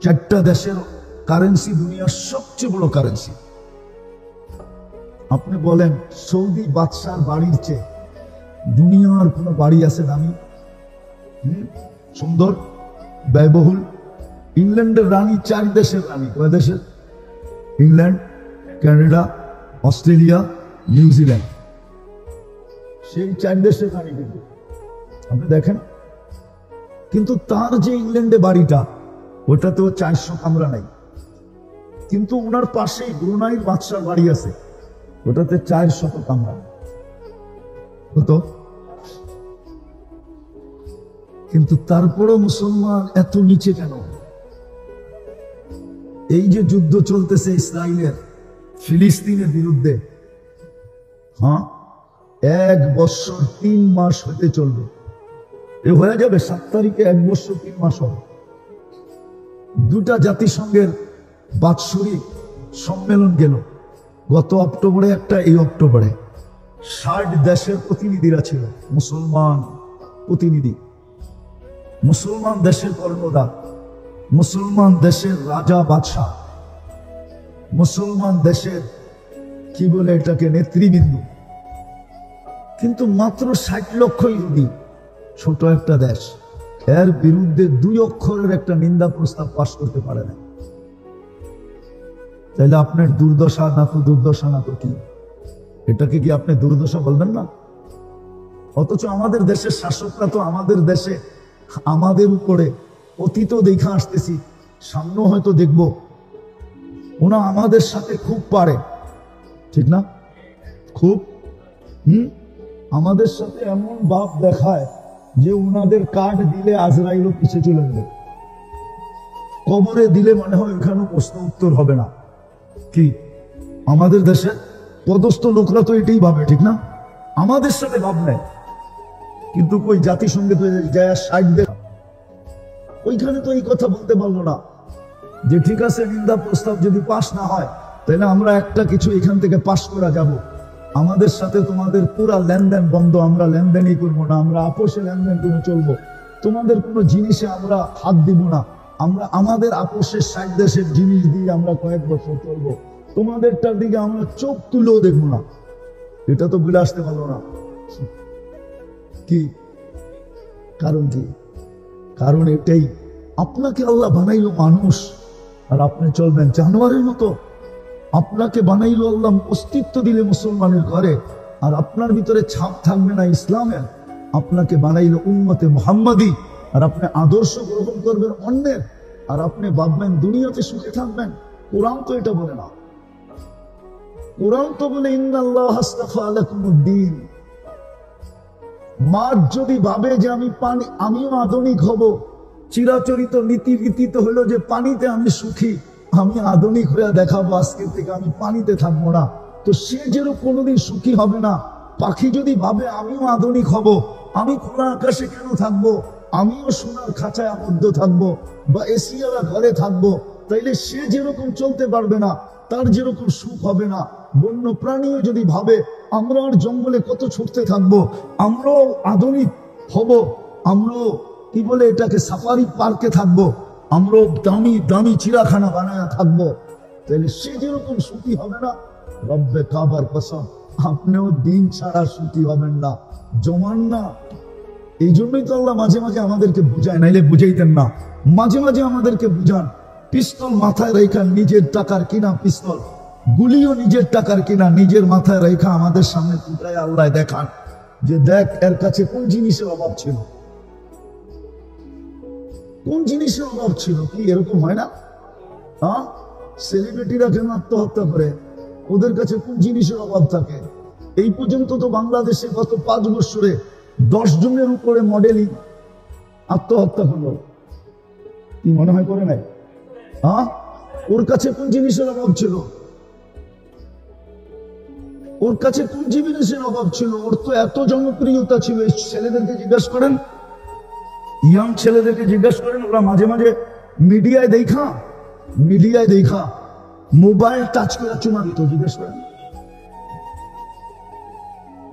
4টা দেশের কারেন্সি দুনিয়ার সবচেয়ে বড় কারেন্সি। আপনি বলেন সৌদি বাদশার বাড়ির চেয়ে দুনিয়ার কোন বাড়ি আছে দামি, সুন্দর, ব্যয়বহুল? ইংল্যান্ডের রানী 4 দেশের রানী। কয় দেশের? England, Canada, Australia, New Zealand. সেই 4 দেশের রানী কিন্তু আপনি দেখেন। কিন্তু তার যে ইংল্যান্ডে বাড়িটা, ওটাতেও 400 কামরা নাই। কিন্তু ওনার পাশেই ব্রুনাইয়ের বাদশার বাড়ি আছে, ওটাতে 400 কামরা। কত? কিন্তু তারপরও মুসলমান এত নিচে কেন? এই যে যুদ্ধ চলতেছে ইসরায়েলের ফিলিস্তিনের বিরুদ্ধে, হ্যাঁ, 1 বছর 3 মাস হতে চলবে। এ হয়ে যাবে 7 তারিখে 1 বছর 3 মাস হবে। দুটা জাতিসংঘের বাৎসরিক সম্মেলন গেল গত অক্টোবরে, একটা এই অক্টোবরে। 60 দেশের প্রতিনিধিরা ছিল, মুসলমান প্রতিনিধি, মুসলমান দেশের কর্ণধার, মুসলমান দেশের রাজা বাদশাহ, মুসলমান দেশের কি বলে এটাকে নেতৃবৃন্দ। কিন্তু মাত্র 60 লক্ষ ইহুদি, ছোট একটা দেশ, এর বিরুদ্ধে 2 অক্ষরের একটা নিন্দা প্রস্তাব পাশ করতে পারে না। তাহলে আপনার দুর্দশা না তো দুর্দশা না তো কি? এটাকে কি আপনি দুর্দশা বলবেন না? অথচ আমাদের দেশের শাসকরা তো আমাদের দেশে আমাদের উপরে অতীতও দেখা আসতেছি, সামনেও হয়তো দেখব, ওনা আমাদের সাথে খুব পারে, ঠিক না? খুব আমাদের সাথে এমন ভাব দেখায় যে উনাদের কার্ড দিলে আজরাইলও পিছিয়ে চলে যাবে, কবরে দিলে মনে হয় ওখানে প্রশ্ন উত্তর হবে না। কি আমাদের দেশে পদস্থ লোকরা তো এটাই ভাবে, ঠিক না? আমাদের সাথে ভাব নেয়। কিন্তু ওই জাতিসংঘে তো যায় 60 দেশ, ওইখানে তো এই কথা বলতে পারলো না যে ঠিক আছে নিন্দা প্রস্তাব যদি পাশ না হয় তাহলে আমরা একটা কিছু এখান থেকে পাশ করা যাব, আমাদের সাথে তোমাদের পুরা লেনদেন বন্ধ, আমরা লেনদেনই করবো না, আমরা আপোষে লেনদেন করে চলবো, তোমাদের কোনো জিনিসে আমরা হাত দিব না, আমরা আমাদের আপোষের 60 দেশের জিনিস দিয়ে আমরা কয়েক বছর চলবো, তোমাদেরটার দিকে আমরা চোখ তুলেও দেখবো না। এটা তো বলে আসতে পারলো না। কি কারণ? কি কারণ? এটাই, আপনাকে আল্লাহ বানাইলো মানুষ আর আপনি চলবেন জানোয়ারের মতো। আপনাকে বানাইলো আল্লাহ, অস্তিত্ব দিলে মুসলমানের ঘরে, আর আপনার ভিতরে ছাপ থাকবে না ইসলামের। আপনাকে বানাইলো উম্মতে মুহাম্মাদি, আর আপনি আদর্শ গ্রহণ করবেন অন্যের, আর আপনি ভাববেন দুনিয়াতে সুখে থাকবেন। কোরআন তো এটা বলে না। কোরআন তো বলে ইন্নাল্লাহ আস্তাফা লাকুমুদ্দিন। মাছ যদি ভাবে যে আমিও আধুনিক হব, চিরাচরিত নীতি তো হলো যে পানিতে আমি সুখী, আমি আধুনিক হয়ে দেখাবো আজকের থেকে আমি পানিতে থাকবো না, তো সে যেরকম কোনোদিন সুখী হবে না। পাখি যদি ভাবে আমিও আধুনিক হব, আমি খোলা আকাশে কেন থাকবো, আমিও সোনার খাঁচায় আবদ্ধ থাকবো বা এসিওয়ালা ঘরে থাকবো, তাইলে সে যেরকম চলতে পারবে না, তার যেরকম সুখ হবে না। বন্য প্রাণীও যদি ভাবে আমরা আর জঙ্গলে কত ছুটতে থাকবো, আমরাও আধুনিক হব, আমরাও কি বলে এটাকে সাফারি পার্কে থাকবো, আমরাও দামি দামি চিড়াখানা বানায় থাকবো, তাহলে সে যেরকম সুখী হবে না, রব্বে কাবার কসম আপনিও দিন ছাড়া সুখী হবেন না, জমান না। এই জন্যই তো আল্লাহ মাঝে মাঝে আমাদেরকে বুঝায়, নাইলে বুঝাইতেন না। মাঝে মাঝে আমাদেরকে বুঝান, পিস্তল মাথায় রেখা, নিজের টাকার কিনা পিস্তল, গুলিও নিজের টাকার কিনা, নিজের মাথায় রেখা আমাদের সামনে ফুটায় আল্লাহ দেখান যে দেখ এর কাছে কোন জিনিসের অভাব ছিল, কোন জিনিসের অভাব ছিল। কি এরকম হয় না? হ্যাঁ, সেলিব্রিটিরা কেন আত্মহত্যা করে, ওদের কাছে কোন জিনিসের অভাব থাকে। এই পর্যন্ত তো বাংলাদেশে গত 5 বছরে 10 জনের উপরে মডেলিং আত্মহত্যা করলো। কি মনে হয় করে নাই? হ্যাঁ, ওর কাছে কোন জিনিসের অভাব ছিল, ওর কাছে কোন জিনিসের অভাব ছিল? ওর তো এত জনপ্রিয়তা ছিল। ছেলেদেরকে জিজ্ঞাসা করেন, ইয়াং ছেলেদেরকে জিজ্ঞাসা করেন, ওরা মাঝে মাঝে মিডিয়ায় দেখা মোবাইল টাচ করে চুমা দিত। জিজ্ঞেস করেন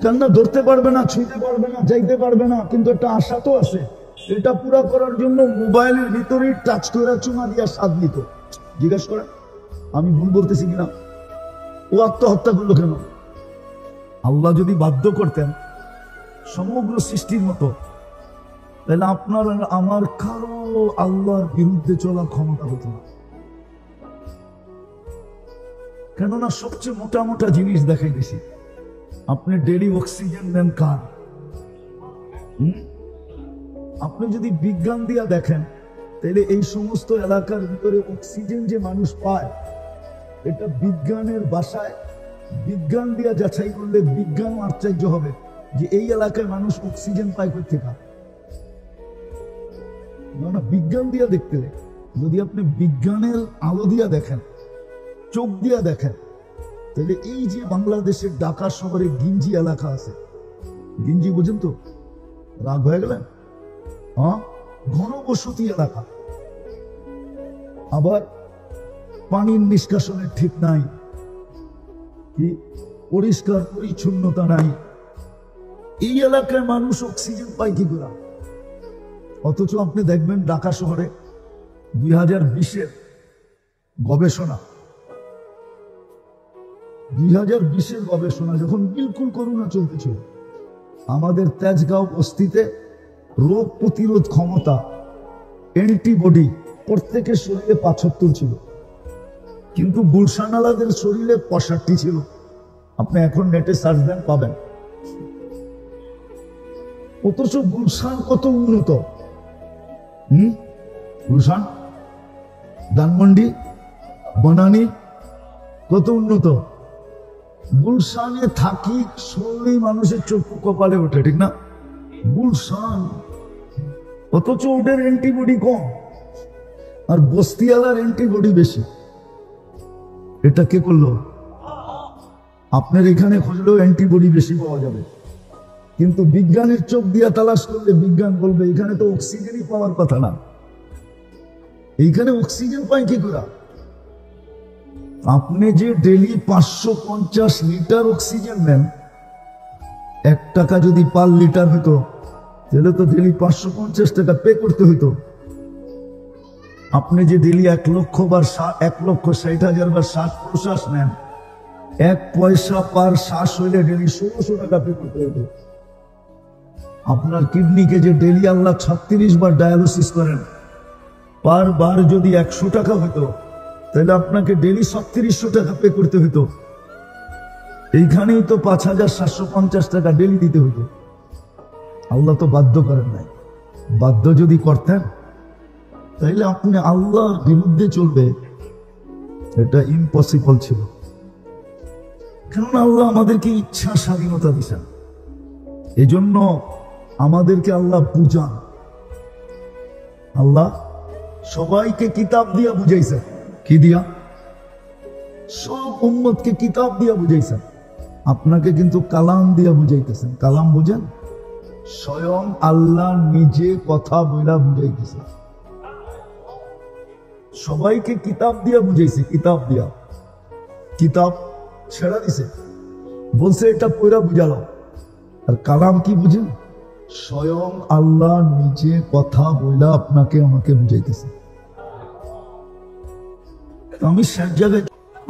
কেননা ধরতে পারবে না, ছুঁতে পারবে না, যাইতে পারবে না, কিন্তু একটা আশা তো আছে। এটা পুরা করার জন্য মোবাইলের ভিতরে টাচ করে চুমা দিয়া স্বাদ নিত। জিজ্ঞেস করেন, আমি ভুল বলতেছি কিনা? ও আত্মহত্যা করলো কেন? আল্লাহ যদি বাধ্য করতেন সমগ্র সৃষ্টির মতো, তাহলে আপনার আমার কারো আল্লাহর বিরুদ্ধে চলার ক্ষমতা হতো না। কেননা সবচেয়ে মোটা মোটা জিনিস দেখাই দিছি। আপনি ডেলি অক্সিজেন নেন কার? আপনি যদি বিজ্ঞান দিয়া দেখেন, তাহলে এই সমস্ত এলাকার ভিতরে অক্সিজেন যে মানুষ পায়, এটা বিজ্ঞানের ভাষায়, বিজ্ঞান দিয়া যাচাই করলে বিজ্ঞান আশ্চর্য হবে যে এই এলাকায় মানুষ অক্সিজেন পায় কোথা থেকে। না, বিজ্ঞান দিয়া দেখতে, যদি আপনি বিজ্ঞানের আলো দিয়া দেখেন, চোখ দিয়া দেখেন, তাহলে এই যে বাংলাদেশের ঢাকা শহরে গিঞ্জি এলাকা আছে, গিঞ্জি বুঝেন তো, রাগ হয়ে গেলেন? হ্যাঁ, ঘনবসতি এলাকা, আবার পানির নিষ্কাশনের ঠিক নাই, কি পরিষ্কার পরিচ্ছন্নতা নাই। এই এলাকায় মানুষ অক্সিজেন পায় কি করে? অথচ আপনি দেখবেন ঢাকা শহরে 2020-এর গবেষণা, 2020-এর গবেষণা যখন বিলকুল করোনা চলতেছিল, আমাদের তেজগাঁও বস্তিতে রোগ প্রতিরোধ ক্ষমতা অ্যান্টিবডি প্রত্যেকের শরীরে 75 ছিল, কিন্তু গুলশানালাদের শরীরে 65 ছিল। আপনি এখন নেটে সার্চ দেন পাবেন। অথচ গুলশান কত উন্নত, গুলশান, ধানমন্ডি, বনানী কত উন্নত। গুলশানে থাকি শুনলেই মানুষের চক্ষু কপালে ওঠে, ঠিক না? গুলশান, অথচ ওদের অ্যান্টিবডি কম, আর বস্তিওয়ালার অ্যান্টিবডি বেশি। এটা কে করলো? আপনার এখানে খুঁজলেও অ্যান্টিবডি বেশি পাওয়া যাবে, কিন্তু বিজ্ঞানের চোখ দিয়া তালাশ করলে বিজ্ঞান বলবে এখানে তো অক্সিজেনই পাওয়ার কথা না। এইখানে অক্সিজেন পায় কি করে? আপনি যে ডেলি 550 লিটার অক্সিজেন নেন, 1 টাকা যদি পার লিটার হতো তাহলে তো ডেলি 550 টাকা পে করতে হইতো। আপনি যে ডেলি 1,60,000 বার শ্বাস প্রশ্বাস নেন, 1 পয়সা পার শ্বাস হইলে ডেলি 1600 টাকা পে করতে হইতো। আপনার কিডনিকে যে ডেলি আল্লাহ 36 বার ডায়ালিসিস করেন, পার বার যদি 100 টাকা হতো তাহলে আপনাকে ডেলি 3700 টাকা পে করতে হতো। এইখানেই তো 5750 টাকা ডেলি দিতে হতো। আল্লাহ তো বাধ্য করেন নাই। বাধ্য যদি করতেন তাহলে আপনি আল্লাহর বিরুদ্ধে চলবে, এটা ইম্পসিবল ছিল। কেননা আল্লাহ আমাদেরকে ইচ্ছা স্বাধীনতা দিয়েছেন, এজন্য আমাদেরকে আল্লাহ বুঝান। আল্লাহ সবাইকে কিতাব দিয়া বুঝাইছেন। কি দিয়া? সব উম্মতকে কিতাব দিয়া বুঝাইছেন। আপনাকে কিন্তু কালাম দিয়া বুঝাইতেছেন। কালাম বুঝেন? স্বয়ং আল্লাহ নিজে কথা বইলা বুঝাইতেছেন। সবাইকে কিতাব দিয়া বুঝাইছে, কিতাব দিয়া। কিতাব ছেড়া দিছে, বলছে এটা পড়া বুঝালো। আর কালাম কি বুঝেন? স্বয়ং আল্লাহ নিজে কথা বইলা আপনাকে আমাকে বুঝাইতেছে। আমি শেষ জায়গায়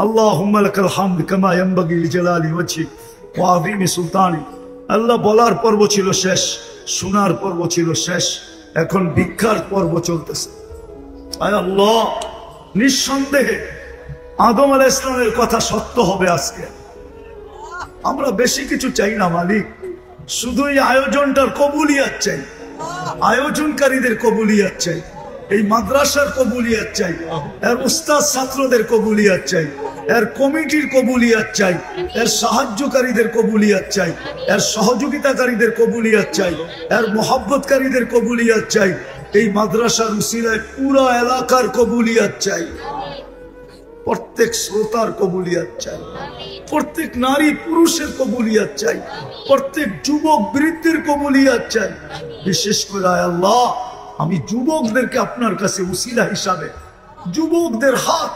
আল্লাহুম্মা লাকাল হামদ কামা ইয়ানবাগি লিজালালি ওয়াজহিক ওয়া আযীমি সুলতানি। আল্লাহ বলার পর্ব ছিল শেষ, শোনার পর্ব ছিল শেষ, এখন ভিক্ষার পর্ব চলতেছে। আয় আল্লাহ, নিঃসন্দেহে আদম আলাইহিস সালামের কথা সত্য হবে আজকে। আমরা বেশি কিছু চাই না মালিক, শুধু এই আয়োজনটার কবুলিয়াত চাই, আয়োজনকারীদের কবুলিয়াত চাই, এই মাদ্রাসার কবুলিয়াত চাই, এর উস্তাদ ছাত্রদের কবুলিয়াত চাই, এর কমিটির কবুলিয়াত চাই, এর সাহায্যকারীদের কবুলিয়াত চাই, এর সহযোগিতাকারীদের কবুলিয়াত চাই, এর মোহাব্বতকারীদের কবুলিয়াত চাই। এই মাদ্রাসার উসিলায় পুরা এলাকার কবুলিয়াত চাই, প্রত্যেক শ্রোতার কবুলিয়াত চাই, প্রত্যেক নারী পুরুষের কবুলিয়াত চাই, প্রত্যেক যুবক বৃদ্ধের কবুলিয়াত চাই। বিশেষ করে আয় আল্লাহ, আমি যুবকদেরকে আপনার কাছে উসিলা হিসাবে, যুবকদের হাত,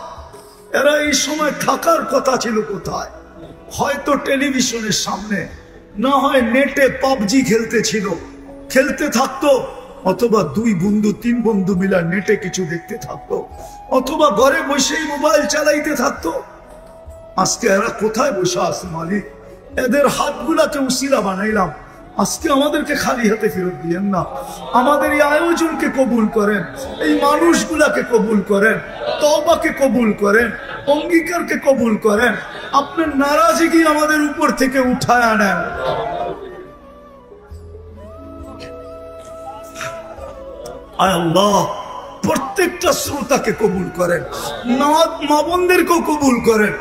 এরা এই সময় থাকার কথা ছিল কোথায়? হয়তো টেলিভিশনের সামনে, না হয় নেটে পাবজি খেলতেছিল, খেলতে থাকতো, অথবা 2 বন্ধু 3 বন্ধু মিলা নেটে কিছু দেখতে থাকতো, অথবা ঘরে বসেই মোবাইল চালাইতে থাকতো। আজকে এরা কোথায় বসে আছে মালিক? এদের হাতগুলাকে উসিলা বানাইলাম, আজকে আমাদেরকে খালি হাতে ফেরত দিয়েন না। আমাদের এই আয়োজনকে কবুল করেন, এই মানুষগুলাকে কবুল করেন, তওবাকে কবুল করেন, অঙ্গীকারকে কবুল করেন। আপনার নারাজগি আমাদের উপর থেকে উঠায় আনেন। আয় আল্লাহ, প্রত্যেকটা শ্রোতাকে কবুল করেন, মা বোনদেরকেও কবুল করেন,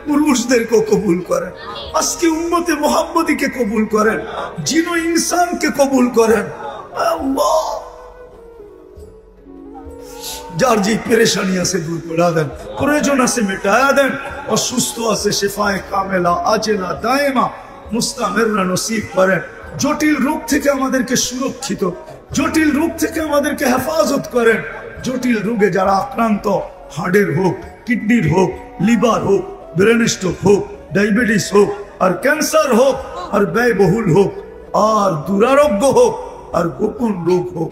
পুরুষদেরকেও কবুল করেন। আজকে উম্মতে মুহাম্মদীকে কবুল করেন, জিনো ইনসানকে কবুল করেন। আল্লাহ, যার যে পেরেশানি আছে দূর করে দেন, প্রয়োজন আছে মেটায়া দেন, অসুস্থ আছে শেফায়ে কামেলা আজেলা দায়েমা মুস্তামিররা নসিব করেন। জটিল রোগ থেকে আমাদেরকে সুরক্ষিত, জটিল রোগ থেকে আমাদেরকে হেফাজত করেন। জটিল রোগে যারা আক্রান্ত, হার্টের হোক, কিডনির হোক, লিভার হোক, ব্রেন স্ট্রোক হোক, ডায়াবেটিস হোক, আর ক্যান্সার হোক, আর ব্যয়বহুল হোক, আর দুরারোগ্য হোক, আর গোপন রোগ হোক,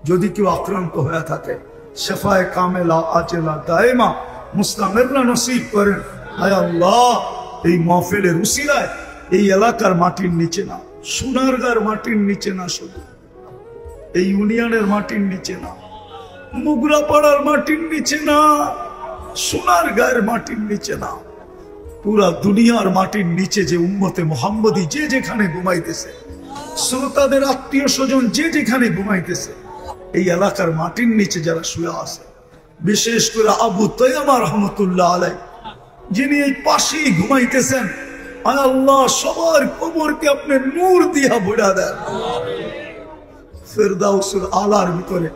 যদি কেউ আক্রান্ত হয়ে থাকে, শেফায়ে কামেলা আজেলা দায়েমা মুস্তামিররা নসিব করেন। আয় আল্লাহ, এই মাহফিলের উসিলায় এই এলাকার মাটির নিচে না, সোনারগাঁর মাটির নিচে না, শুধু এই ইউনিয়নের মাটির নিচে না, মুগরাপাড়ার মাটির নিচে না, সোনারগাঁয়ের মাটির নিচে না, পুরা দুনিয়ার মাটির নিচে যে উম্মতে মুহাম্মদী যে যেখানে ঘুমাইতেছে, শ্রোতাদের আত্মীয় স্বজন যে যেখানে ঘুমাইতেছে, এই এলাকার মাটির নিচে যারা শুয়ে আছে, বিশেষ করে আবু তাইয়ামা রহমতুল্লাহ আলাই যিনি এই পাশেই ঘুমাইতেছেন, আয় আল্লাহ সবার কবরকে আপনি নূর দিয়া ভরা দেন, ফেরদাউসুল আলার ভিতরে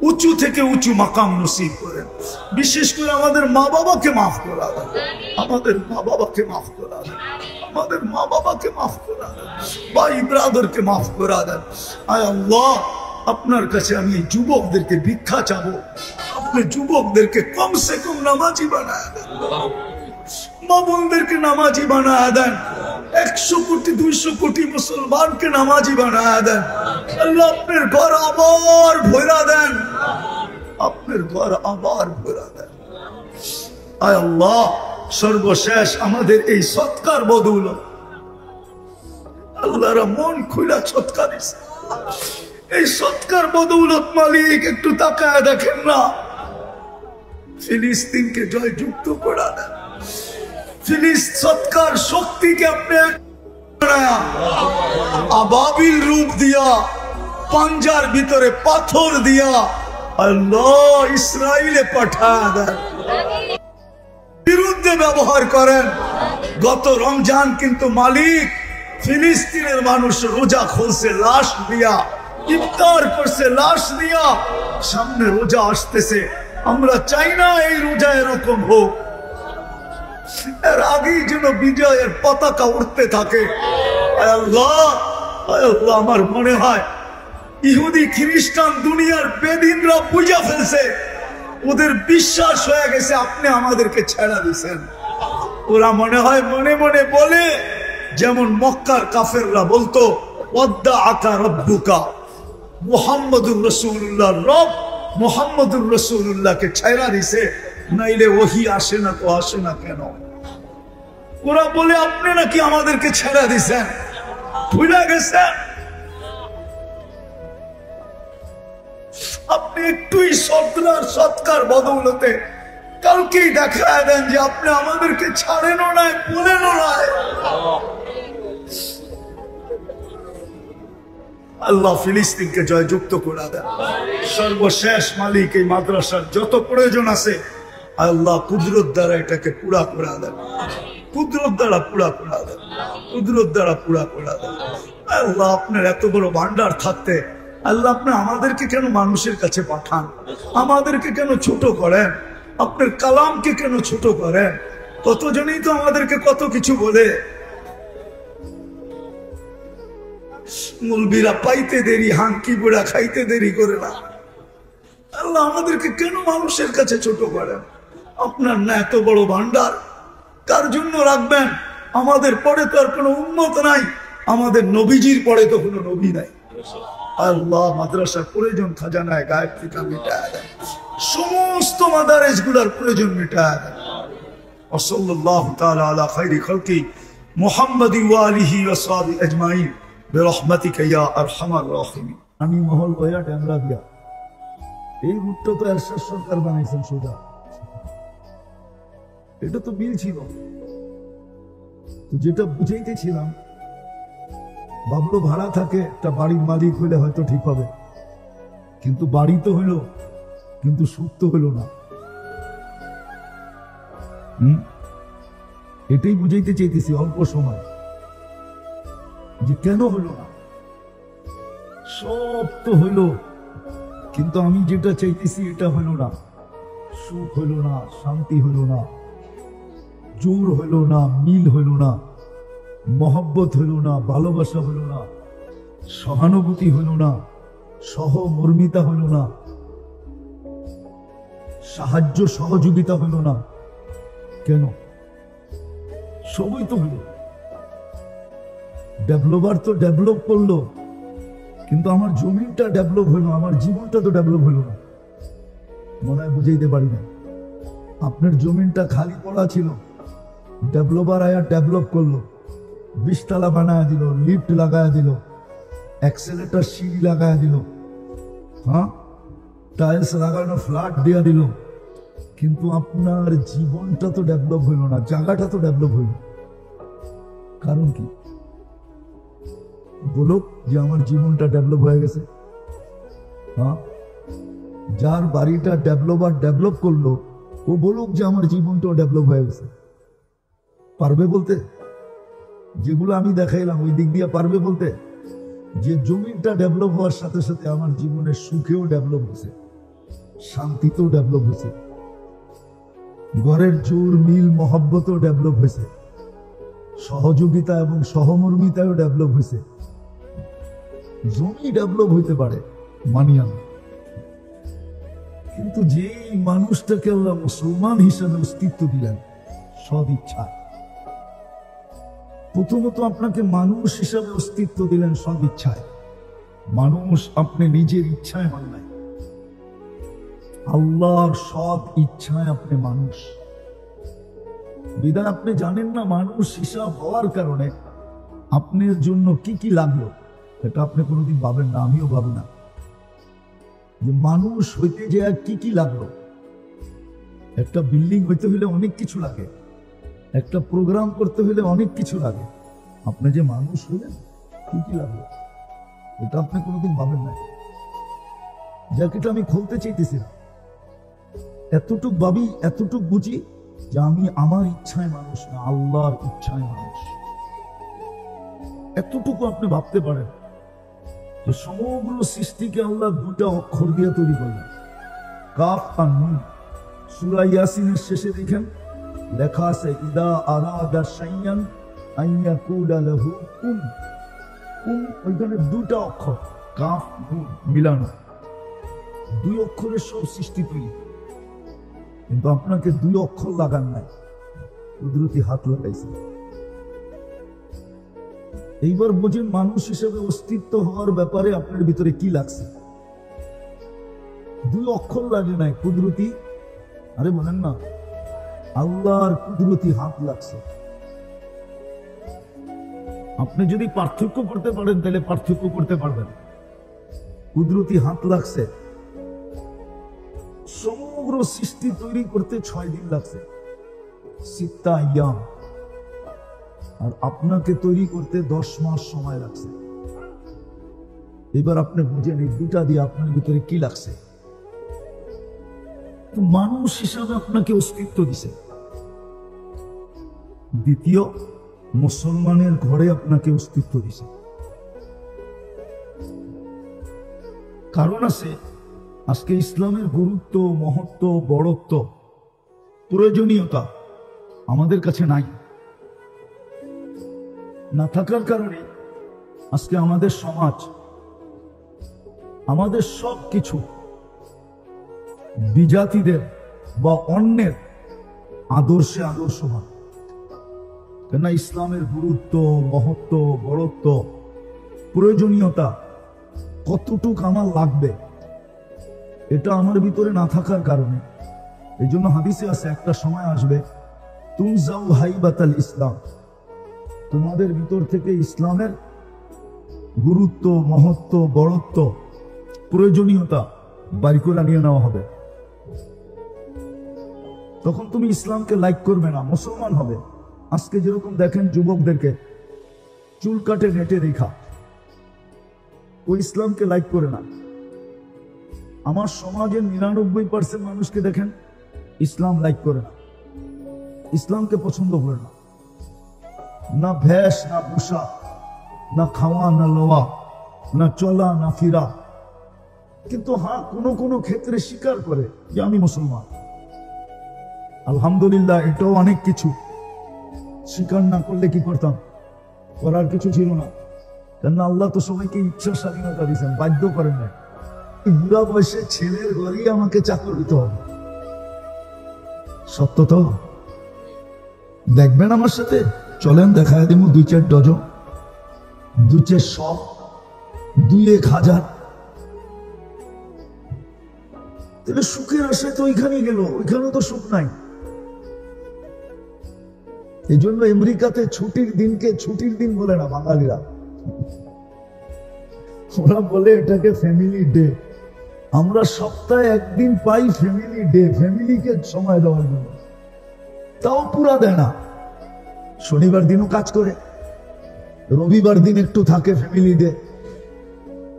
উঁচু থেকে উঁচু মাকাম নসিব করেন। বিশেষ করে আমাদের মা বাবাকে মাফ করা দেন, আমাদের মা বাবাকে মাফ করা দেন, আমাদের মা বাবাকে মাফ করা দেন, ভাই ব্রাদারকে মাফ করা দেন। আয় আল্লাহ, আপনার কাছে আমি এই যুবকদেরকে ভিক্ষা চাবো, আপনি যুবকদেরকে কমসে কম নামাজি বানায় দেন, মা বোনদেরকে নামাজি বানায় দেন, 100 কোটি 200 কোটি মুসলমানকে নামাজি বানায় দেন। আল্লাহ আপনার ঘর আবার ভরা দেন, আপনার ঘর আবার ভরা দেন। আয় আল্লাহ, সর্বশেষ আমাদের এই সৎকার বদৌলত আল্লাহরা মন খুলা সৎকার দিছে, এই সৎকার বদৌলত মালিক একটু তাকায় দেখেন না, ফিলিস্তিনকে জয়যুক্ত করা দেন, সৎকার শক্তিকে আপনি আবাবিল রূপ দিয়া, পাঞ্জার ভিতরে পাথর দিয়া আল্লাহ ইসরায়েলে পাঠায় দেন, বিরুদ্ধে ব্যবহার করেন। গত রমজান কিন্তু মালিক ফিলিস্তিনের মানুষ রোজা খুলছে লাশ দিয়া, ইফতার করছে লাশ দিয়া, সামনে রোজা আসতেছে, আমরা চাই না এই রোজা এরকম হোক, এর আগেই যেন বিজয়ের পতাকা উঠতে থাকে। আল্লাহ, আল্লাহ, আমার মনে হয় ইহুদি খ্রিস্টান দুনিয়ার বেদিনরা বুঝা ফেলছে, ওদের বিশ্বাস হয়ে গেছে আপনি আমাদেরকে ছেড়া দিছেন। ওরা মনে হয় মনে মনে বলে, যেমন মক্কার কাফেররা বলতো ওয়াদ্দা আকা রব্বুকা, মুহাম্মদুর রাসূলুল্লাহ রব মুহাম্মদুর রাসূলুল্লাহকে ছেড়া দিছে, নাইলে ওহী আসে না, তো আসে না কেন? ওরা বলে আপনি নাকি আমাদেরকে ছেড়া দিছেন, ভুলে গেছেন? আপনি একটুই সৎকার বদৌলতে কালকেই দেখা দেন যে আপনি আমাদেরকে ছাড়েনও নাই, বলেনও নাই। আল্লাহ ফিলিস্তিনকে জয়যুক্ত করে দেন। সর্বশেষ মালিক এই মাদ্রাসার যত প্রয়োজন আছে আল্লাহ কুদরত দ্বারা এটাকে পুরা করে দেন, কুদরত দ্বারা পুরা করে দেন, কুদরত দ্বারা পুরা করে দেন। আল্লাহ আপনার এত বড় ভান্ডার থাকতে আল্লাহ আপনি আমাদেরকে কেন মানুষের কাছে পাঠান, আমাদেরকে কেন ছোট করেন, আপনার কালামকে কেন ছোট করেন? কতজনই তো আমাদেরকে কত কিছু বলে, মুলবিরা পাইতে দেরি, হাঙ্কি বুড়া খাইতে দেরি করে না। আল্লাহ আমাদেরকে কেন মানুষের কাছে ছোট করেন? আপনার না এত বড় ভান্ডার কার জন্য রাখবেন? আমাদের পরে তো আর কোনো উম্মত নাই, আমাদের নবীজির পরে তো কোনো নবী নাই। আল্লাহ মাদ্রাসার প্রয়োজন খাজানায় গায়েব থেকে মিটায় দেন, সমস্ত মাদারেস গুলার প্রয়োজন মিটায় দেন। ওয়াসাল্লাল্লাহু তাআলা আলা খায়রি খালকি মুহাম্মাদি ওয়া আলিহি ওয়া সাহবিহি আজমাইন বিরহমাতিকা ইয়া আরহামার রাহিমিন। আমি মহল বয়া ড্যামরা দিয়া, এই রুটটা তো এরশাদ সরকার বানাইছেন সোজা, এটা তো বিল ছিল। তো যেটা বুঝাইতেছিলাম, ভাবলো ভাড়া থাকে একটা বাড়ির মালিক হইলে হয়তো ঠিক হবে, কিন্তু বাড়ি তো হইল, কিন্তু সুখ তো হইল না। এটাই বুঝাইতে চাইতেছি অল্প সময়, যে কেন হইল না। সব তো হইল, কিন্তু আমি যেটা চাইতেছি এটা হইল না। সুখ হইল না, শান্তি হইল না, জোর হইল না, মিল হইল না, মহব্বত হইল না, ভালোবাসা হইল না, সহানুভূতি হইল না, সহমর্মিতা হইল না, সাহায্য সহযোগিতা হইল না। কেন? সবই তো হইল। ডেভেলপার তো ডেভেলপ করলো, কিন্তু আমার জমিনটা ডেভেলপ হইল, আমার জীবনটা তো ডেভেলপ হইল না। মনে হয় বুঝাইতে পারি না। আপনার জমিনটা খালি পড়া ছিল, ডেভেলপার আয়া ডেভেলপ করলো, 20 তলা বানায় দিল, লিফট লাগায় দিল, অ্যাক্সেলেটর সিঁড়ি লাগায় দিল, হ্যাঁ, টাইলস লাগানো ফ্ল্যাট দিয়ে দিল, কিন্তু আপনার জীবনটা তো ডেভেলপ হইল না, জায়গাটা তো ডেভেলপ হইল। কারণ কি? বলুক যে আমার জীবনটা ডেভেলপ হয়ে গেছে। হ্যাঁ, যার বাড়িটা ডেভেলপার ডেভেলপ করলো, ও বলুক যে আমার জীবনটাও ডেভেলপ হয়ে গেছে। পারবে বলতে? যেগুলো আমি দেখাইলাম ওই দিক দিয়ে পারবে বলতে? যে জমিটা ডেভেলপ হওয়ার সাথে সাথে আমার জীবনের সুখেও ডেভেলপ হয়েছে, শান্তিতেও ডেভেলপ হয়েছে, ঘরের জোর মিল মহব্বতও ডেভেলপ হয়েছে, সহযোগিতা এবং সহমর্মিতাও ডেভেলপ হয়েছে। জমি ডেভেলপ হইতে পারে, মানি আমি, কিন্তু যেই মানুষটাকে আল্লাহ মুসলমান হিসেবে অস্তিত্ব দিলেন সদ ইচ্ছা, প্রথমত আপনাকে মানুষ হিসাবে অস্তিত্ব দিলেন সদ ইচ্ছায়। মানুষ আপনি নিজের ইচ্ছায় হন নাই, আল্লাহর সৎ ইচ্ছায় আপনি মানুষ। বিধান আপনি জানেন না মানুষ হিসাব হওয়ার কারণে আপনার জন্য কি কি লাগলো, এটা আপনি কোনোদিন ভাবেন না, আমিও ভাবি না যে মানুষ হইতে যে আর কি কি লাগলো। একটা বিল্ডিং হইতে হলে অনেক কিছু লাগে, একটা প্রোগ্রাম করতে হলে অনেক কিছু লাগে। আপনি যে মানুষ হইলেন, কি কি লাগলো এটা আপনি কোনোদিন ভাবেন না। জ্যাকেটটা আমি খুলতে চাইতেছি না, এতটুক ভাবি, এতটুক বুঝি যে আমি আমার ইচ্ছায় মানুষ না, আল্লাহর ইচ্ছায় মানুষ। এতটুকু আপনি ভাবতে পারেন যে সমগ্র সৃষ্টিকে আল্লাহ 2টা অক্ষর দিয়ে তৈরি করলেন, কাফ আর নুন। সূরা ইয়াসিনের শেষে দেখেন লেখা আছে ইদা আরাদা শাইয়ান আন ইয়াকুলা লাহু কুন। কুন ওইখানে 2টা অক্ষর, কাফ নুন মিলানো, 2 অক্ষরের সব সৃষ্টি তৈরি। কিন্তু আপনাকে 2 অক্ষর লাগান নাই, কুদরতি হাত লাগাইছে। এইবার বুঝেন মানুষ হিসেবে অস্তিত্ব হওয়ার ব্যাপারে আপনার ভিতরে কি লাগছে। 2 অক্ষর লাগে নাই, কুদরতি, আরে বলেন না, আল্লাহর কুদরতি হাত লাগছে। আপনি যদি পার্থক্য করতে পারেন তাহলে পার্থক্য করতে পারবেন। কুদরতি হাত লাগছে। সমগ্র সৃষ্টি তৈরি করতে 6 দিন লাগছে, 6 আইয়াম, আর আপনাকে তৈরি করতে 10 মাস সময় লাগছে। এবার আপনি বুঝেন এই 2টা দিয়ে আপনার ভিতরে কি লাগছে। মানুষ হিসাবে আপনাকে অস্তিত্ব দিছে। দ্বিতীয়, মুসলমানের ঘরে আপনাকে অস্তিত্ব দিছে। কারণ আছে, আজকে ইসলামের গুরুত্ব, মহত্ব, বড়ত্ব, প্রয়োজনীয়তা আমাদের কাছে নাই। না থাকার কারণে আজকে আমাদের সমাজ, আমাদের সব কিছু বিজাতিদের বা অন্যের আদর্শে আদর্শবান। কেননা ইসলামের গুরুত্ব, মহত্ব, বড়ত্ব, প্রয়োজনীয়তা কতটুক আমার লাগবে, এটা আমার ভিতরে না থাকার কারণে। এই জন্য হাদিসে আছে একটা সময় আসবে তুনজাউ হাইবাতাল ইসলাম, তোমাদের ভিতর থেকে ইসলামের গুরুত্ব, মহত্ব, বড়ত্ব, প্রয়োজনীয়তা বাড়ি করে নিয়ে নেওয়া হবে। তখন তুমি ইসলামকে লাইক করবে না, মুসলমান হবে। আজকে যেরকম দেখেন যুবকদেরকে চুল কাটে নেটে রেখা, ও ইসলামকে লাইক করে না। আমার সমাজের 99% মানুষকে দেখেন ইসলাম লাইক করে না, ইসলামকে পছন্দ করে না। না ভেষ, না পোষা, না খাওয়া, না লওয়া, না চলা, না ফিরা। কিন্তু হ্যাঁ, কোনো কোনো ক্ষেত্রে স্বীকার করে যে আমি মুসলমান। আলহামদুলিল্লাহ, এটাও অনেক কিছু। স্বীকার না করলে কি করতাম? করার কিছু ছিল না, কেননা আল্লাহ তো সবাইকে ইচ্ছা স্বাধীনতা দিয়েছেন, বাধ্য করেন না। বুড়া বয়সে ছেলের ঘরেই আমাকে চাকর দিতে হবে, সত্য তো? দেখবেন আমার সাথে, চলেন দেখায় দেবো 2-4 ডজন, 2-400, 2-1000। তাহলে সুখের আশায় তো ওইখানেই গেল, ওইখানেও তো সুখ নাই। এই জন্য আমেরিকাতে ছুটির দিনকে ছুটির দিন বলে না বাঙালিরা, ওরা বলে এটাকে ফ্যামিলি ডে। আমরা সপ্তাহে একদিন পাই ফ্যামিলি ডে, ফ্যামিলিকে সময় দেওয়ার জন্য, তাও পুরা দেয় না। শনিবার দিনও কাজ করে, রবিবার দিন একটু থাকে ফ্যামিলি ডে।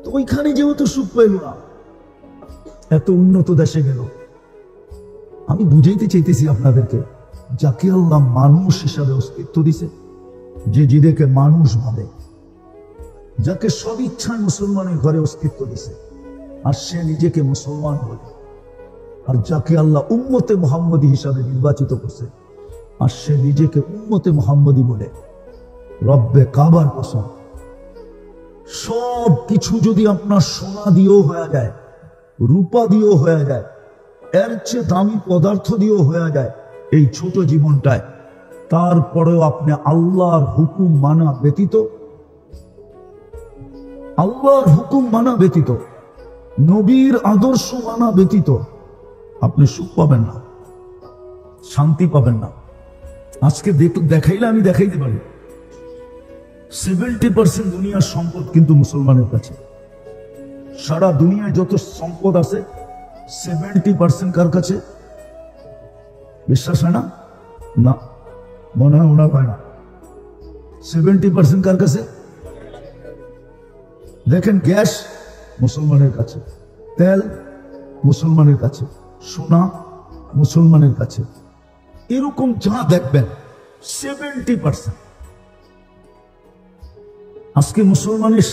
তো ওইখানে যেহেতু সুখ পাইল না, এত উন্নত দেশে গেল। আমি বুঝাইতে চাইতেছি আপনাদেরকে, যাকে আল্লাহ মানুষ হিসাবে অস্তিত্ব দিছে, যে নিজেকে মানুষ ভাবে, যাকে সব ইচ্ছায় মুসলমানের ঘরে অস্তিত্ব দিছে, আর সে নিজেকে মুসলমান বলে, আর যাকে আল্লাহ উম্মতে মুহাম্মদী হিসাবে নির্বাচিত করছে, আর সে নিজেকে উম্মতে মুহাম্মদী বলে, রব্বে কাবার কসম, সব কিছু যদি আপনার সোনা দিয়েও হয়ে যায়, রূপা দিয়েও হয়ে যায়, এর চেয়ে দামি পদার্থ দিয়েও হয়ে যায় এই ছোট জীবনটায়, তারপরেও আপনি আল্লাহর হুকুম মানা ব্যতীত, আল্লাহর হুকুম মানা ব্যতীত, নবীর আদর্শ মানা ব্যতীত আপনি সুখ পাবেন না, শান্তি পাবেন না। আজকে দেখাইলে আমি দেখাইতে পারি, 70% দুনিয়ার সম্পদ কিন্তু মুসলমানের কাছে। সারা দুনিয়ায় যত সম্পদ আছে 70% কার কাছে? বিশ্বাস হয় না? না, মনে হয় ওনার হয় না। 70% কার কাছে? দেখেন, গ্যাস মুসলমানের কাছে, তেল মুসলমানের কাছে, সোনা মুসলমানের কাছে, এরকম যা দেখবেন 70%। আজকে মুসলমানের